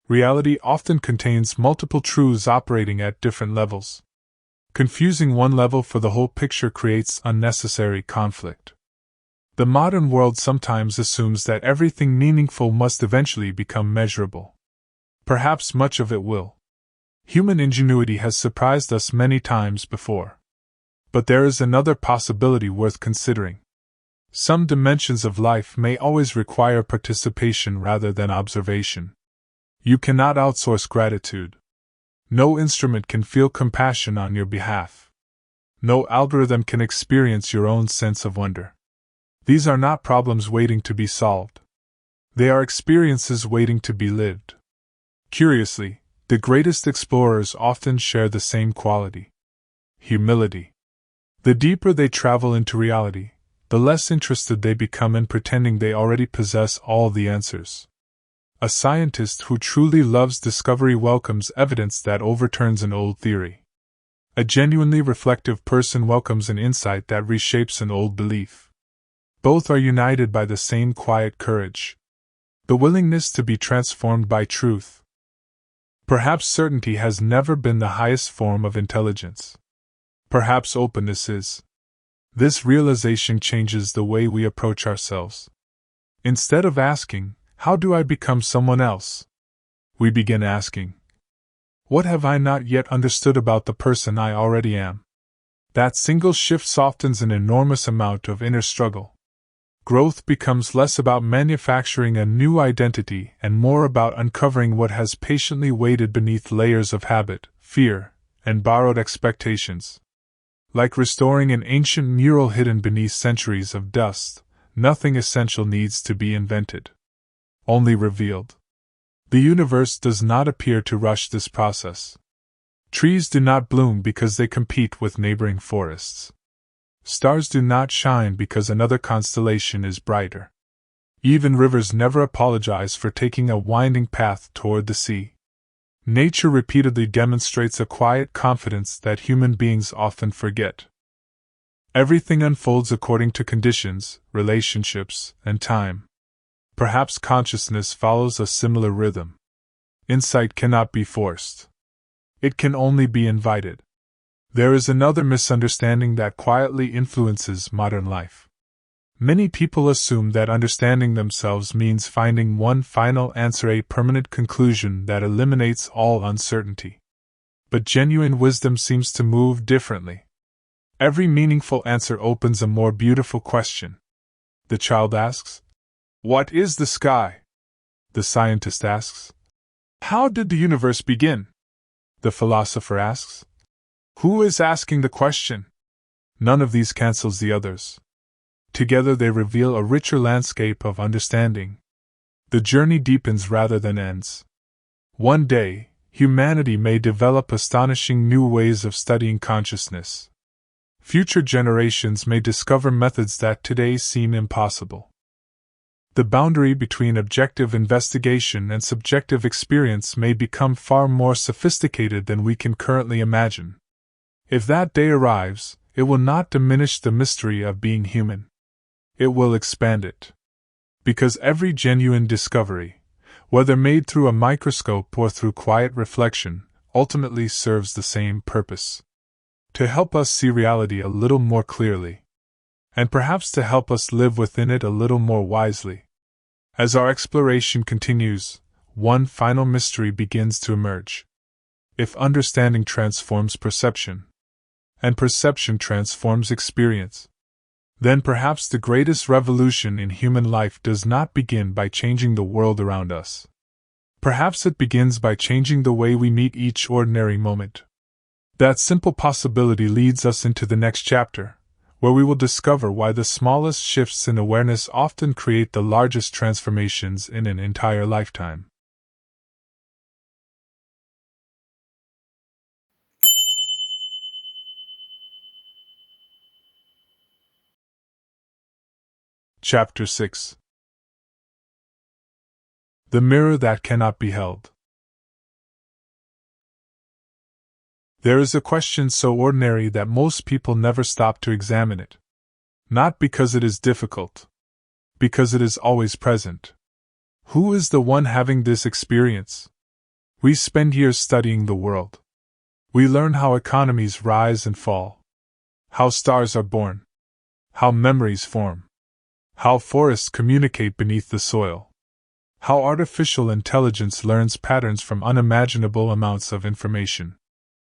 Reality often contains multiple truths operating at different levels. Confusing one level for the whole picture creates unnecessary conflict. The modern world sometimes assumes that everything meaningful must eventually become measurable. Perhaps much of it will. Human ingenuity has surprised us many times before. But there is another possibility worth considering. Some dimensions of life may always require participation rather than observation. You cannot outsource gratitude. No instrument can feel compassion on your behalf. No algorithm can experience your own sense of wonder. These are not problems waiting to be solved. They are experiences waiting to be lived. Curiously, the greatest explorers often share the same quality: humility. The deeper they travel into reality, the less interested they become in pretending they already possess all the answers. A scientist who truly loves discovery welcomes evidence that overturns an old theory. A genuinely reflective person welcomes an insight that reshapes an old belief. Both are united by the same quiet courage: the willingness to be transformed by truth. Perhaps certainty has never been the highest form of intelligence. Perhaps openness is. This realization changes the way we approach ourselves. Instead of asking, "How do I become someone else?" we begin asking, "What have I not yet understood about the person I already am?" That single shift softens an enormous amount of inner struggle. Growth becomes less about manufacturing a new identity and more about uncovering what has patiently waited beneath layers of habit, fear, and borrowed expectations. Like restoring an ancient mural hidden beneath centuries of dust, nothing essential needs to be invented. Only revealed. The universe does not appear to rush this process. Trees do not bloom because they compete with neighboring forests. Stars do not shine because another constellation is brighter. Even rivers never apologize for taking a winding path toward the sea. Nature repeatedly demonstrates a quiet confidence that human beings often forget. Everything unfolds according to conditions, relationships, and time. Perhaps consciousness follows a similar rhythm. Insight cannot be forced. It can only be invited. There is another misunderstanding that quietly influences modern life. Many people assume that understanding themselves means finding one final answer, a permanent conclusion that eliminates all uncertainty. But genuine wisdom seems to move differently. Every meaningful answer opens a more beautiful question. The child asks, "What is the sky?" The scientist asks, "How did the universe begin?" The philosopher asks, "Who is asking the question?" None of these cancels the others. Together they reveal a richer landscape of understanding. The journey deepens rather than ends. One day, humanity may develop astonishing new ways of studying consciousness. Future generations may discover methods that today seem impossible. The boundary between objective investigation and subjective experience may become far more sophisticated than we can currently imagine. If that day arrives, it will not diminish the mystery of being human. It will expand it. Because every genuine discovery, whether made through a microscope or through quiet reflection, ultimately serves the same purpose: to help us see reality a little more clearly, and perhaps to help us live within it a little more wisely. As our exploration continues, one final mystery begins to emerge. If understanding transforms perception, and perception transforms experience, then perhaps the greatest revolution in human life does not begin by changing the world around us. Perhaps it begins by changing the way we meet each ordinary moment. That simple possibility leads us into the next chapter, where we will discover why the smallest shifts in awareness often create the largest transformations in an entire lifetime. Chapter 6. The Mirror That Cannot Be Held. There is a question so ordinary that most people never stop to examine it. Not because it is difficult, because it is always present. Who is the one having this experience? We spend years studying the world. We learn how economies rise and fall, how stars are born, how memories form, how forests communicate beneath the soil, how artificial intelligence learns patterns from unimaginable amounts of information.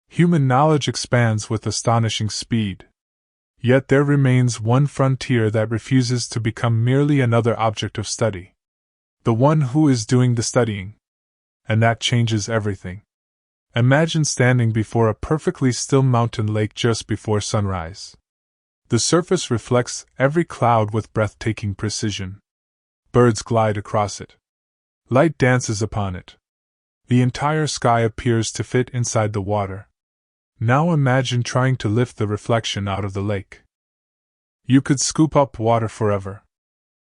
Human knowledge expands with astonishing speed. Yet there remains one frontier that refuses to become merely another object of study. The one who is doing the studying. And that changes everything. Imagine standing before a perfectly still mountain lake just before sunrise. The surface reflects every cloud with breathtaking precision. Birds glide across it. Light dances upon it. The entire sky appears to fit inside the water. Now imagine trying to lift the reflection out of the lake. You could scoop up water forever.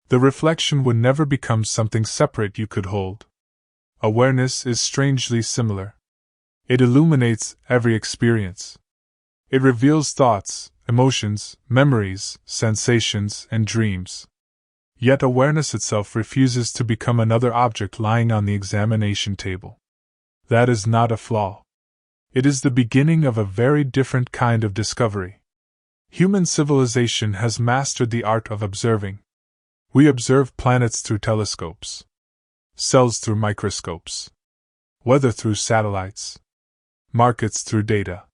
The reflection would never become something separate you could hold. Awareness is strangely similar. It illuminates every experience. It reveals thoughts, emotions, memories, sensations, and dreams. Yet awareness itself refuses to become another object lying on the examination table. That is not a flaw. It is the beginning of a very different kind of discovery. Human civilization has mastered the art of observing. We observe planets through telescopes, cells through microscopes, weather through satellites, markets through data.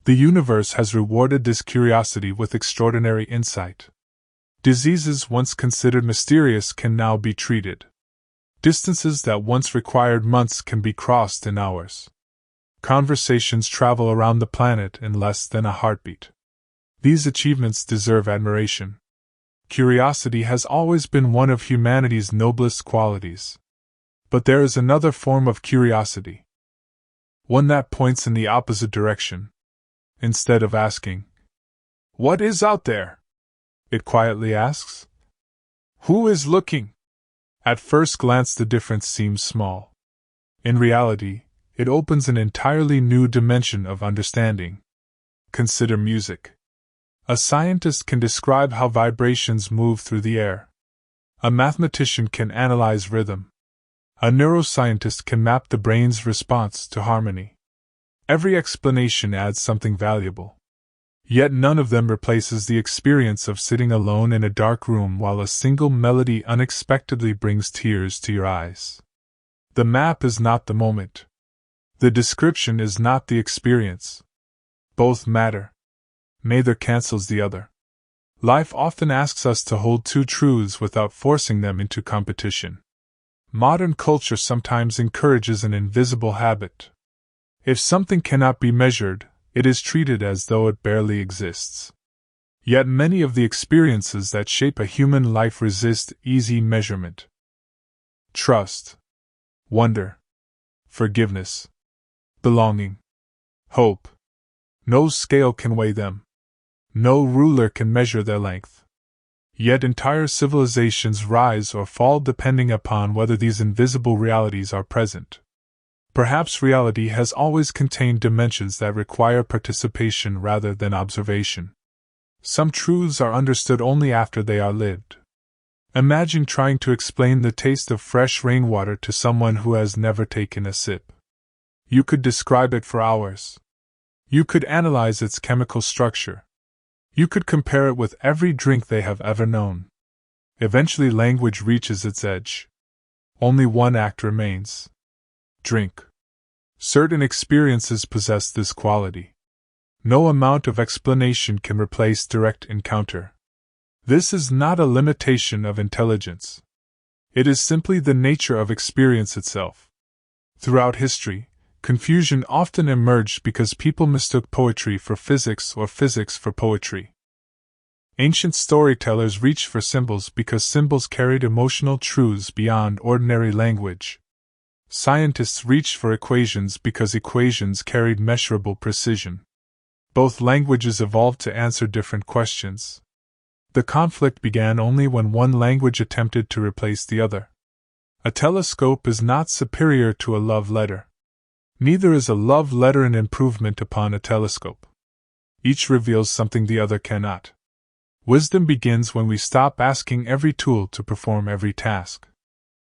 The universe has rewarded this curiosity with extraordinary insight. Diseases once considered mysterious can now be treated. Distances that once required months can be crossed in hours. Conversations travel around the planet in less than a heartbeat. These achievements deserve admiration. Curiosity has always been one of humanity's noblest qualities. But there is another form of curiosity. One that points in the opposite direction. Instead of asking, "What is out there?" it quietly asks, "Who is looking?" At first glance the difference seems small. In reality, it opens an entirely new dimension of understanding. Consider music. A scientist can describe how vibrations move through the air. A mathematician can analyze rhythm. A neuroscientist can map the brain's response to harmony. Every explanation adds something valuable. Yet none of them replaces the experience of sitting alone in a dark room while a single melody unexpectedly brings tears to your eyes. The map is not the moment. The description is not the experience. Both matter. Neither cancels the other. Life often asks us to hold two truths without forcing them into competition. Modern culture sometimes encourages an invisible habit. If something cannot be measured, it is treated as though it barely exists. Yet many of the experiences that shape a human life resist easy measurement. Trust, wonder, forgiveness, belonging, hope. No scale can weigh them. No ruler can measure their length. Yet entire civilizations rise or fall depending upon whether these invisible realities are present. Perhaps reality has always contained dimensions that require participation rather than observation. Some truths are understood only after they are lived. Imagine trying to explain the taste of fresh rainwater to someone who has never taken a sip. You could describe it for hours. You could analyze its chemical structure. You could compare it with every drink they have ever known. Eventually, language reaches its edge. Only one act remains: drink. Certain experiences possess this quality. No amount of explanation can replace direct encounter. This is not a limitation of intelligence. It is simply the nature of experience itself. Throughout history, confusion often emerged because people mistook poetry for physics or physics for poetry. Ancient storytellers reached for symbols because symbols carried emotional truths beyond ordinary language. Scientists reached for equations because equations carried measurable precision. Both languages evolved to answer different questions. The conflict began only when one language attempted to replace the other. A telescope is not superior to a love letter. Neither is a love letter an improvement upon a telescope. Each reveals something the other cannot. Wisdom begins when we stop asking every tool to perform every task.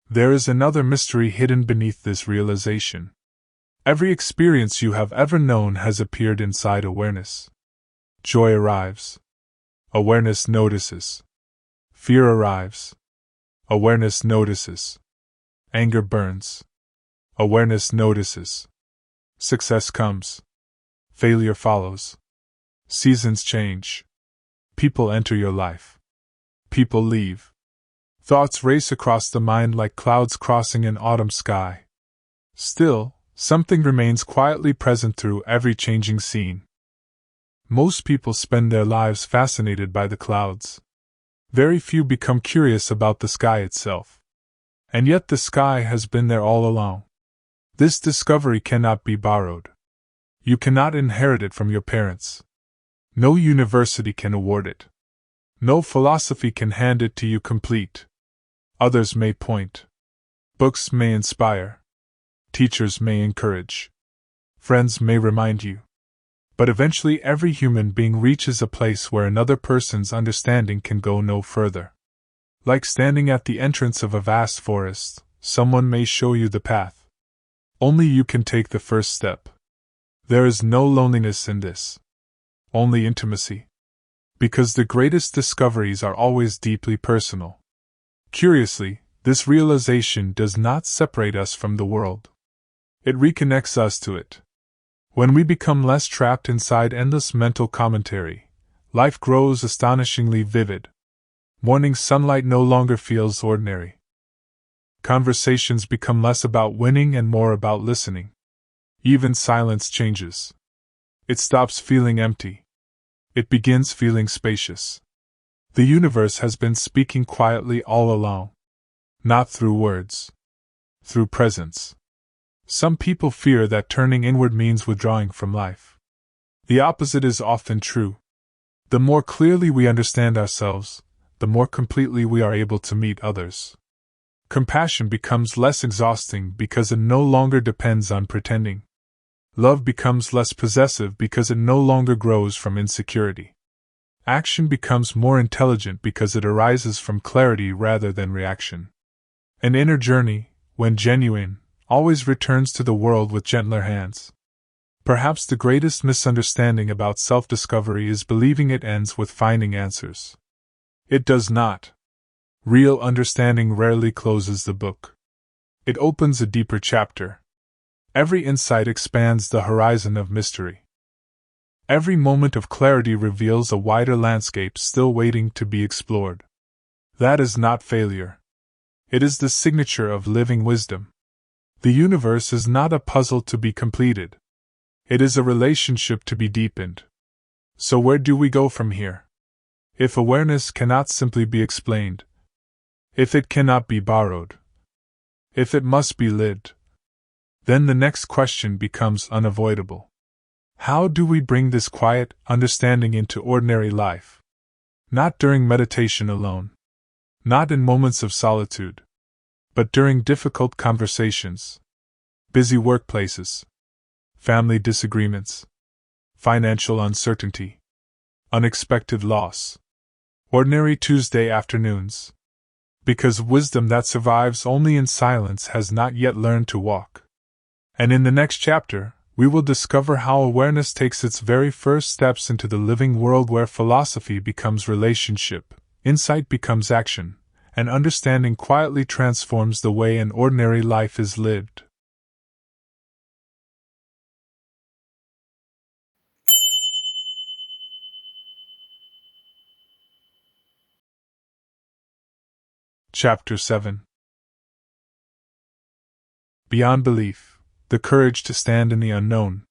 There is another mystery hidden beneath this realization. Every experience you have ever known has appeared inside awareness. Joy arrives. Awareness notices. Fear arrives. Awareness notices. Anger burns. Awareness notices. Success comes. Failure follows. Seasons change. People enter your life. People leave. Thoughts race across the mind like clouds crossing an autumn sky. Still, something remains quietly present through every changing scene. Most people spend their lives fascinated by the clouds. Very few become curious about the sky itself. And yet the sky has been there all along. This discovery cannot be borrowed. You cannot inherit it from your parents. No university can award it. No philosophy can hand it to you complete. Others may point. Books may inspire. Teachers may encourage. Friends may remind you. But eventually every human being reaches a place where another person's understanding can go no further. Like standing at the entrance of a vast forest, someone may show you the path. Only you can take the first step. There is no loneliness in this. Only intimacy. Because the greatest discoveries are always deeply personal. Curiously, this realization does not separate us from the world. It reconnects us to it. When we become less trapped inside endless mental commentary, life grows astonishingly vivid. Morning sunlight no longer feels ordinary. Conversations become less about winning and more about listening. Even silence changes. It stops feeling empty. It begins feeling spacious. The universe has been speaking quietly all along. Not through words. Through presence. Some people fear that turning inward means withdrawing from life. The opposite is often true. The more clearly we understand ourselves, the more completely we are able to meet others. Compassion becomes less exhausting because it no longer depends on pretending. Love becomes less possessive because it no longer grows from insecurity. Action becomes more intelligent because it arises from clarity rather than reaction. An inner journey, when genuine, always returns to the world with gentler hands. Perhaps the greatest misunderstanding about self-discovery is believing it ends with finding answers. It does not. Real understanding rarely closes the book. It opens a deeper chapter. Every insight expands the horizon of mystery. Every moment of clarity reveals a wider landscape still waiting to be explored. That is not failure. It is the signature of living wisdom. The universe is not a puzzle to be completed. It is a relationship to be deepened. So where do we go from here? If awareness cannot simply be explained, if it cannot be borrowed, if it must be lived, then the next question becomes unavoidable. How do we bring this quiet understanding into ordinary life? Not during meditation alone, not in moments of solitude, but during difficult conversations, busy workplaces, family disagreements, financial uncertainty, unexpected loss, ordinary Tuesday afternoons. Because wisdom that survives only in silence has not yet learned to walk. And in the next chapter, we will discover how awareness takes its very first steps into the living world where philosophy becomes relationship, insight becomes action, and understanding quietly transforms the way an ordinary life is lived. Chapter 7. Beyond Belief, the Courage to Stand in the Unknown.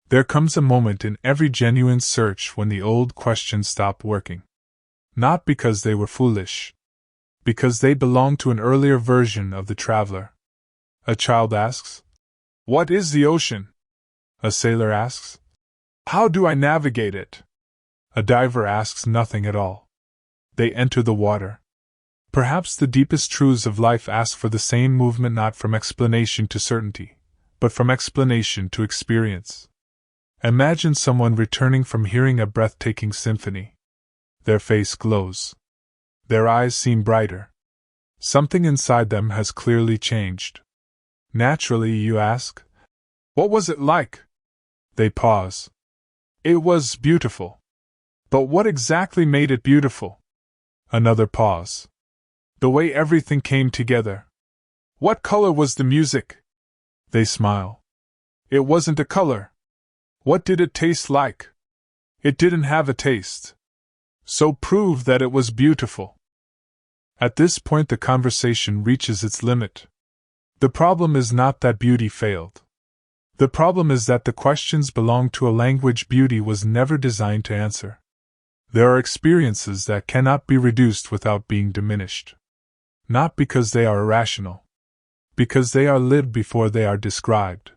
There comes a moment in every genuine search when the old questions stop working. Not because they were foolish. Because they belong to an earlier version of the traveler. A child asks, "What is the ocean?" A sailor asks, "How do I navigate it?" A diver asks nothing at all. They enter the water. Perhaps the deepest truths of life ask for the same movement, not from explanation to certainty, but from explanation to experience. Imagine someone returning from hearing a breathtaking symphony. Their face glows. Their eyes seem brighter. Something inside them has clearly changed. Naturally, you ask, "What was it like?" They pause. "It was beautiful." "But what exactly made it beautiful?" Another pause. "The way everything came together." "What color was the music?" They smile. "It wasn't a color." "What did it taste like?" "It didn't have a taste." "So prove that it was beautiful." At this point, the conversation reaches its limit. The problem is not that beauty failed. The problem is that the questions belong to a language beauty was never designed to answer. There are experiences that cannot be reduced without being diminished. Not because they are irrational. Because they are lived before they are described.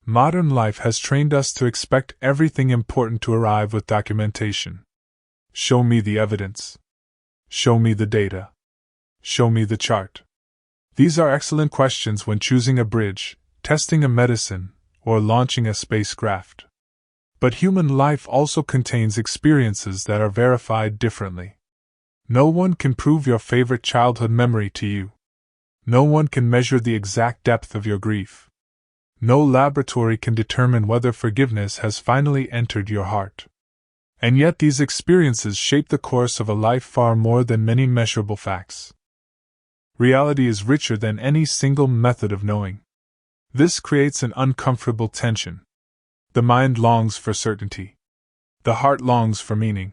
Modern life has trained us to expect everything important to arrive with documentation. Show me the evidence. Show me the data. Show me the chart. These are excellent questions when choosing a bridge, testing a medicine, or launching a spacecraft. But human life also contains experiences that are verified differently. No one can prove your favorite childhood memory to you. No one can measure the exact depth of your grief. No laboratory can determine whether forgiveness has finally entered your heart. And yet these experiences shape the course of a life far more than many measurable facts. Reality is richer than any single method of knowing. This creates an uncomfortable tension. The mind longs for certainty. The heart longs for meaning.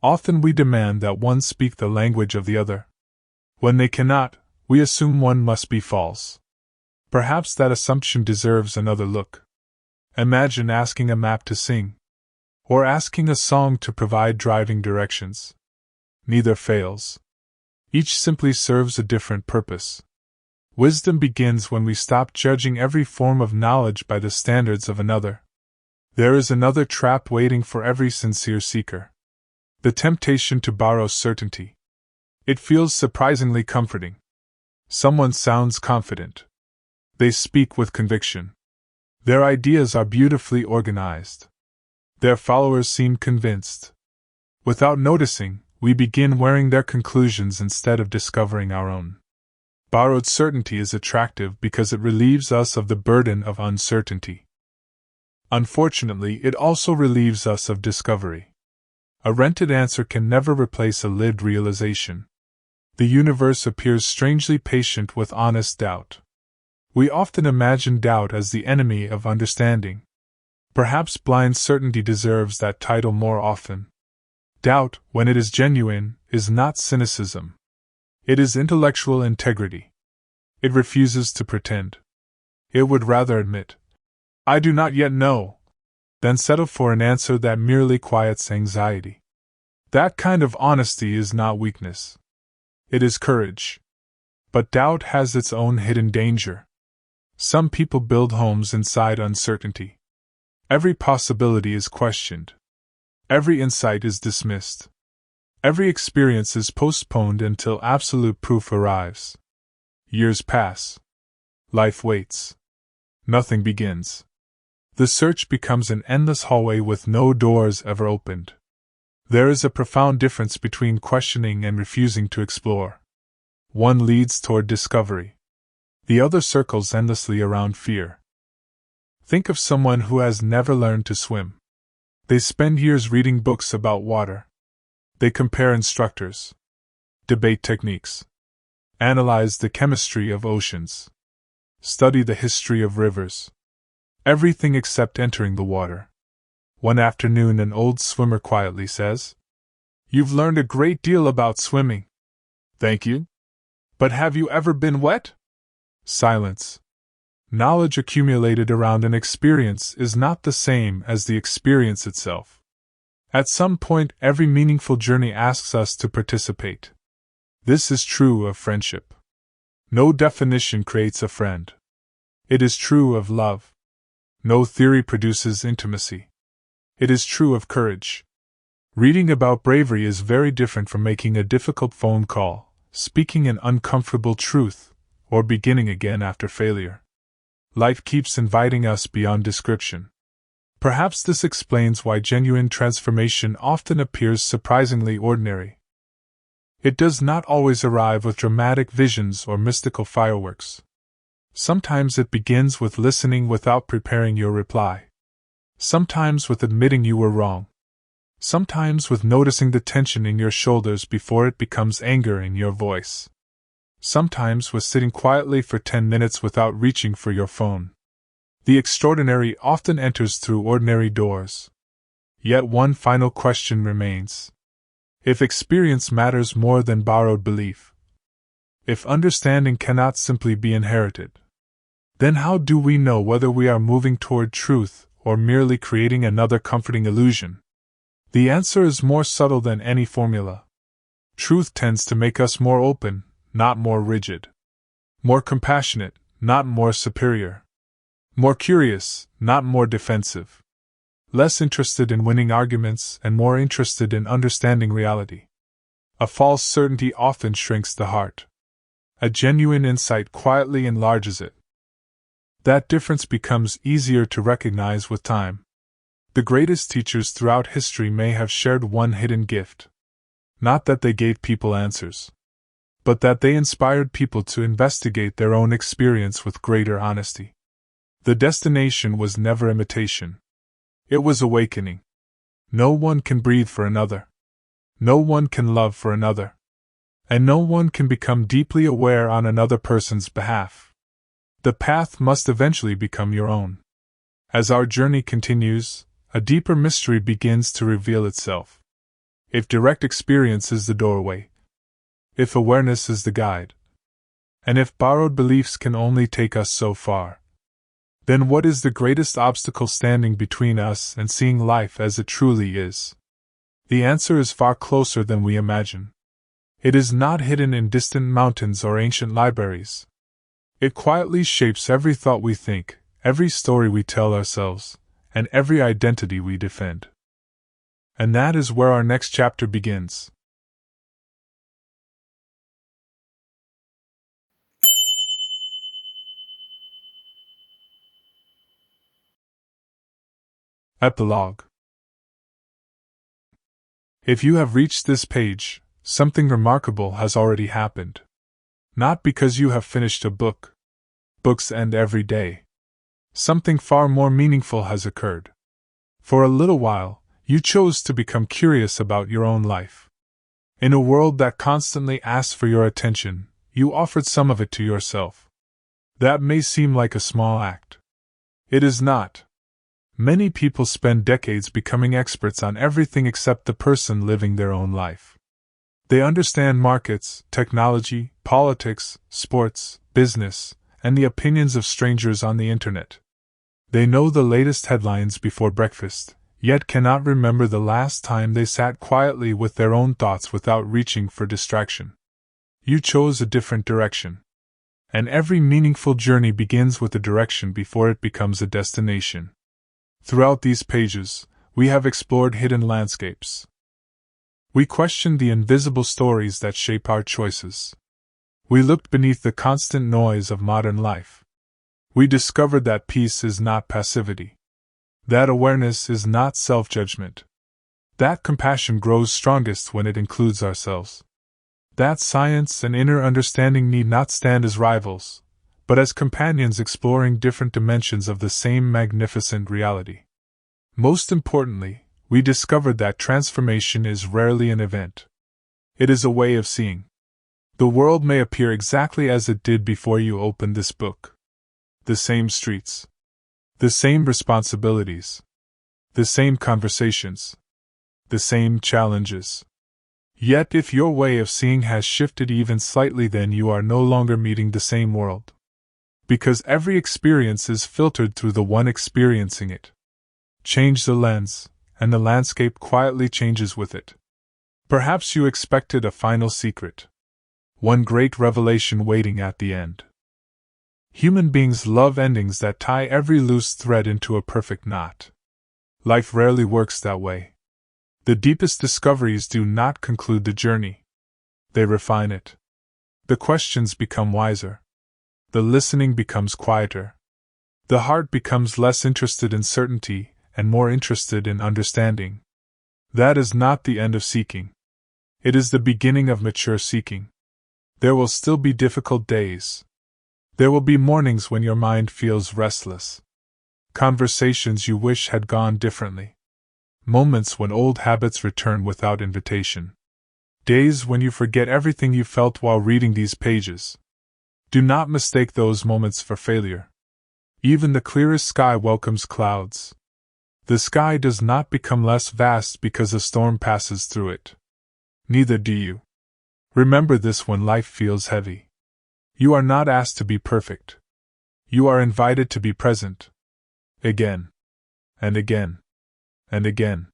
Often we demand that one speak the language of the other. When they cannot, we assume one must be false. Perhaps that assumption deserves another look. Imagine asking a map to sing, or asking a song to provide driving directions. Neither fails. Each simply serves a different purpose. Wisdom begins when we stop judging every form of knowledge by the standards of another. There is another trap waiting for every sincere seeker. The temptation to borrow certainty. It feels surprisingly comforting. Someone sounds confident. They speak with conviction. Their ideas are beautifully organized. Their followers seem convinced. Without noticing, we begin wearing their conclusions instead of discovering our own. Borrowed certainty is attractive because it relieves us of the burden of uncertainty. Unfortunately, it also relieves us of discovery. A rented answer can never replace a lived realization. The universe appears strangely patient with honest doubt. We often imagine doubt as the enemy of understanding. Perhaps blind certainty deserves that title more often. Doubt, when it is genuine, is not cynicism. It is intellectual integrity. It refuses to pretend. It would rather admit, "I do not yet know," than settle for an answer that merely quiets anxiety. That kind of honesty is not weakness. It is courage. But doubt has its own hidden danger. Some people build homes inside uncertainty. Every possibility is questioned. Every insight is dismissed. Every experience is postponed until absolute proof arrives. Years pass. Life waits. Nothing begins. The search becomes an endless hallway with no doors ever opened. There is a profound difference between questioning and refusing to explore. One leads toward discovery. The other circles endlessly around fear. Think of someone who has never learned to swim. They spend years reading books about water. They compare instructors, debate techniques, analyze the chemistry of oceans, study the history of rivers. Everything except entering the water. One afternoon, an old swimmer quietly says, "You've learned a great deal about swimming." "Thank you. But have you ever been wet?" Silence. Knowledge accumulated around an experience is not the same as the experience itself. At some point, every meaningful journey asks us to participate. This is true of friendship. No definition creates a friend. It is true of love. No theory produces intimacy. It is true of courage. Reading about bravery is very different from making a difficult phone call, speaking an uncomfortable truth, or beginning again after failure. Life keeps inviting us beyond description. Perhaps this explains why genuine transformation often appears surprisingly ordinary. It does not always arrive with dramatic visions or mystical fireworks. Sometimes it begins with listening without preparing your reply. Sometimes with admitting you were wrong. Sometimes with noticing the tension in your shoulders before it becomes anger in your voice. Sometimes with sitting quietly for 10 minutes without reaching for your phone. The extraordinary often enters through ordinary doors. Yet one final question remains. If experience matters more than borrowed belief, if understanding cannot simply be inherited, then how do we know whether we are moving toward truth or merely creating another comforting illusion? The answer is more subtle than any formula. Truth tends to make us more open, not more rigid. More compassionate, not more superior. More curious, not more defensive. Less interested in winning arguments and more interested in understanding reality. A false certainty often shrinks the heart. A genuine insight quietly enlarges it. That difference becomes easier to recognize with time. The greatest teachers throughout history may have shared one hidden gift. Not that they gave people answers, but that they inspired people to investigate their own experience with greater honesty. The destination was never imitation. It was awakening. No one can breathe for another. No one can love for another. And no one can become deeply aware on another person's behalf. The path must eventually become your own. As our journey continues, a deeper mystery begins to reveal itself. If direct experience is the doorway, if awareness is the guide, and if borrowed beliefs can only take us so far, then what is the greatest obstacle standing between us and seeing life as it truly is? The answer is far closer than we imagine. It is not hidden in distant mountains or ancient libraries. It quietly shapes every thought we think, every story we tell ourselves, and every identity we defend. And that is where our next chapter begins. Epilogue. If you have reached this page, something remarkable has already happened. Not because you have finished a book. Books end every day. Something far more meaningful has occurred. For a little while, you chose to become curious about your own life. In a world that constantly asks for your attention, you offered some of it to yourself. That may seem like a small act. It is not. Many people spend decades becoming experts on everything except the person living their own life. They understand markets, technology, politics, sports, business, and the opinions of strangers on the internet. They know the latest headlines before breakfast, yet cannot remember the last time they sat quietly with their own thoughts without reaching for distraction. You chose a different direction. And every meaningful journey begins with a direction before it becomes a destination. Throughout these pages, we have explored hidden landscapes. We questioned the invisible stories that shape our choices. We looked beneath the constant noise of modern life. We discovered that peace is not passivity. That awareness is not self-judgment. That compassion grows strongest when it includes ourselves. That science and inner understanding need not stand as rivals, but as companions exploring different dimensions of the same magnificent reality. Most importantly, we discovered that transformation is rarely an event. It is a way of seeing. The world may appear exactly as it did before you opened this book. The same streets. The same responsibilities. The same conversations. The same challenges. Yet if your way of seeing has shifted even slightly, then you are no longer meeting the same world. Because every experience is filtered through the one experiencing it. Change the lens, and the landscape quietly changes with it. Perhaps you expected a final secret. One great revelation waiting at the end. Human beings love endings that tie every loose thread into a perfect knot. Life rarely works that way. The deepest discoveries do not conclude the journey. They refine it. The questions become wiser. The listening becomes quieter. The heart becomes less interested in certainty and more interested in understanding. That is not the end of seeking. It is the beginning of mature seeking. There will still be difficult days. There will be mornings when your mind feels restless. Conversations you wish had gone differently. Moments when old habits return without invitation. Days when you forget everything you felt while reading these pages. Do not mistake those moments for failure. Even the clearest sky welcomes clouds. The sky does not become less vast because a storm passes through it. Neither do you. Remember this when life feels heavy. You are not asked to be perfect. You are invited to be present. Again. And again. And again.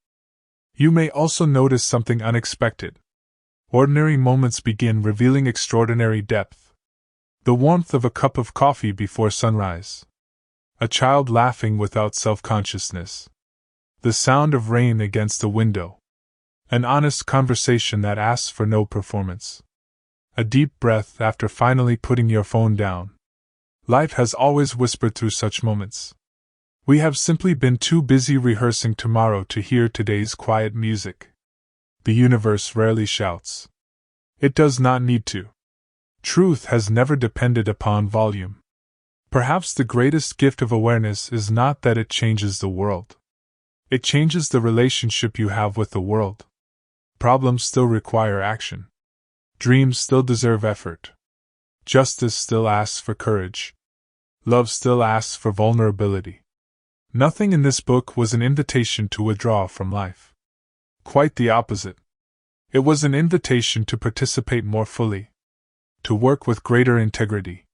You may also notice something unexpected. Ordinary moments begin revealing extraordinary depth. The warmth of a cup of coffee before sunrise. A child laughing without self-consciousness. The sound of rain against a window. An honest conversation that asks for no performance. A deep breath after finally putting your phone down. Life has always whispered through such moments. We have simply been too busy rehearsing tomorrow to hear today's quiet music. The universe rarely shouts. It does not need to. Truth has never depended upon volume. Perhaps the greatest gift of awareness is not that it changes the world. It changes the relationship you have with the world. Problems still require action. Dreams still deserve effort. Justice still asks for courage. Love still asks for vulnerability. Nothing in this book was an invitation to withdraw from life. Quite the opposite. It was an invitation to participate more fully. To work with greater integrity.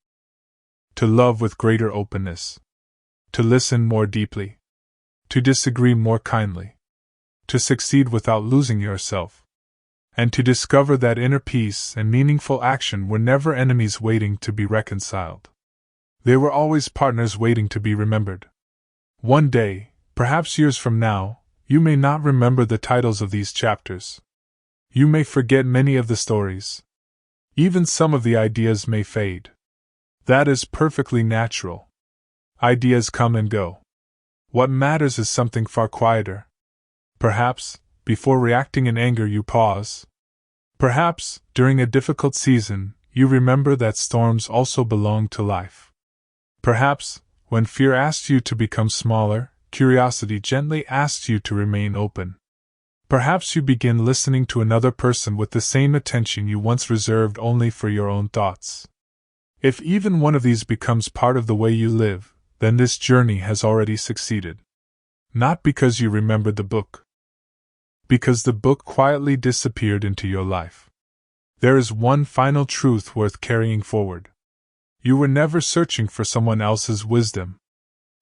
To love with greater openness. To listen more deeply. To disagree more kindly. To succeed without losing yourself. And to discover that inner peace and meaningful action were never enemies waiting to be reconciled. They were always partners waiting to be remembered. One day, perhaps years from now, you may not remember the titles of these chapters. You may forget many of the stories. Even some of the ideas may fade. That is perfectly natural. Ideas come and go. What matters is something far quieter. Perhaps, Before reacting in anger, you pause. Perhaps, during a difficult season, you remember that storms also belong to life. Perhaps, when fear asks you to become smaller, curiosity gently asks you to remain open. Perhaps you begin listening to another person with the same attention you once reserved only for your own thoughts. If even one of these becomes part of the way you live, then this journey has already succeeded. Not because you remembered the book. Because the book quietly disappeared into your life. There is one final truth worth carrying forward. You were never searching for someone else's wisdom.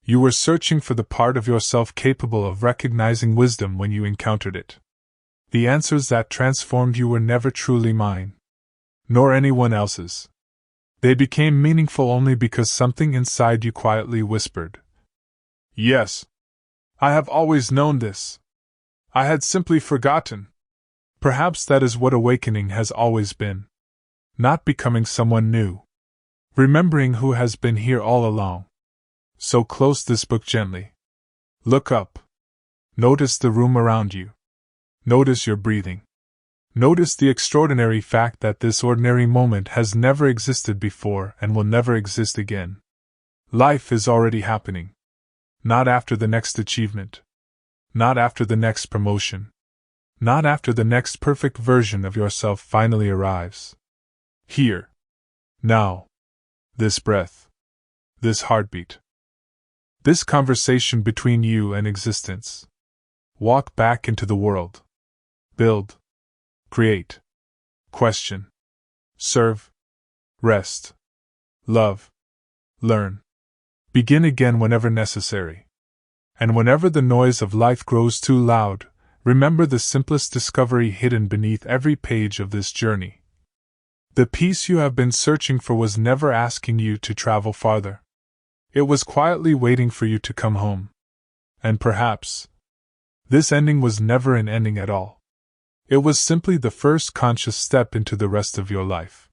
You were searching for the part of yourself capable of recognizing wisdom when you encountered it. The answers that transformed you were never truly mine, nor anyone else's. They became meaningful only because something inside you quietly whispered, "Yes, I have always known this. I had simply forgotten." Perhaps that is what awakening has always been. Not becoming someone new. Remembering who has been here all along. So close this book gently. Look up. Notice the room around you. Notice your breathing. Notice the extraordinary fact that this ordinary moment has never existed before and will never exist again. Life is already happening. Not after the next achievement. Not after the next promotion. Not after the next perfect version of yourself finally arrives. Here. Now. This breath. This heartbeat. This conversation between you and existence. Walk back into the world. Build. Create. Question. Serve. Rest. Love. Learn. Begin again whenever necessary. And whenever the noise of life grows too loud, remember the simplest discovery hidden beneath every page of this journey. The peace you have been searching for was never asking you to travel farther. It was quietly waiting for you to come home. And perhaps, this ending was never an ending at all. It was simply the first conscious step into the rest of your life.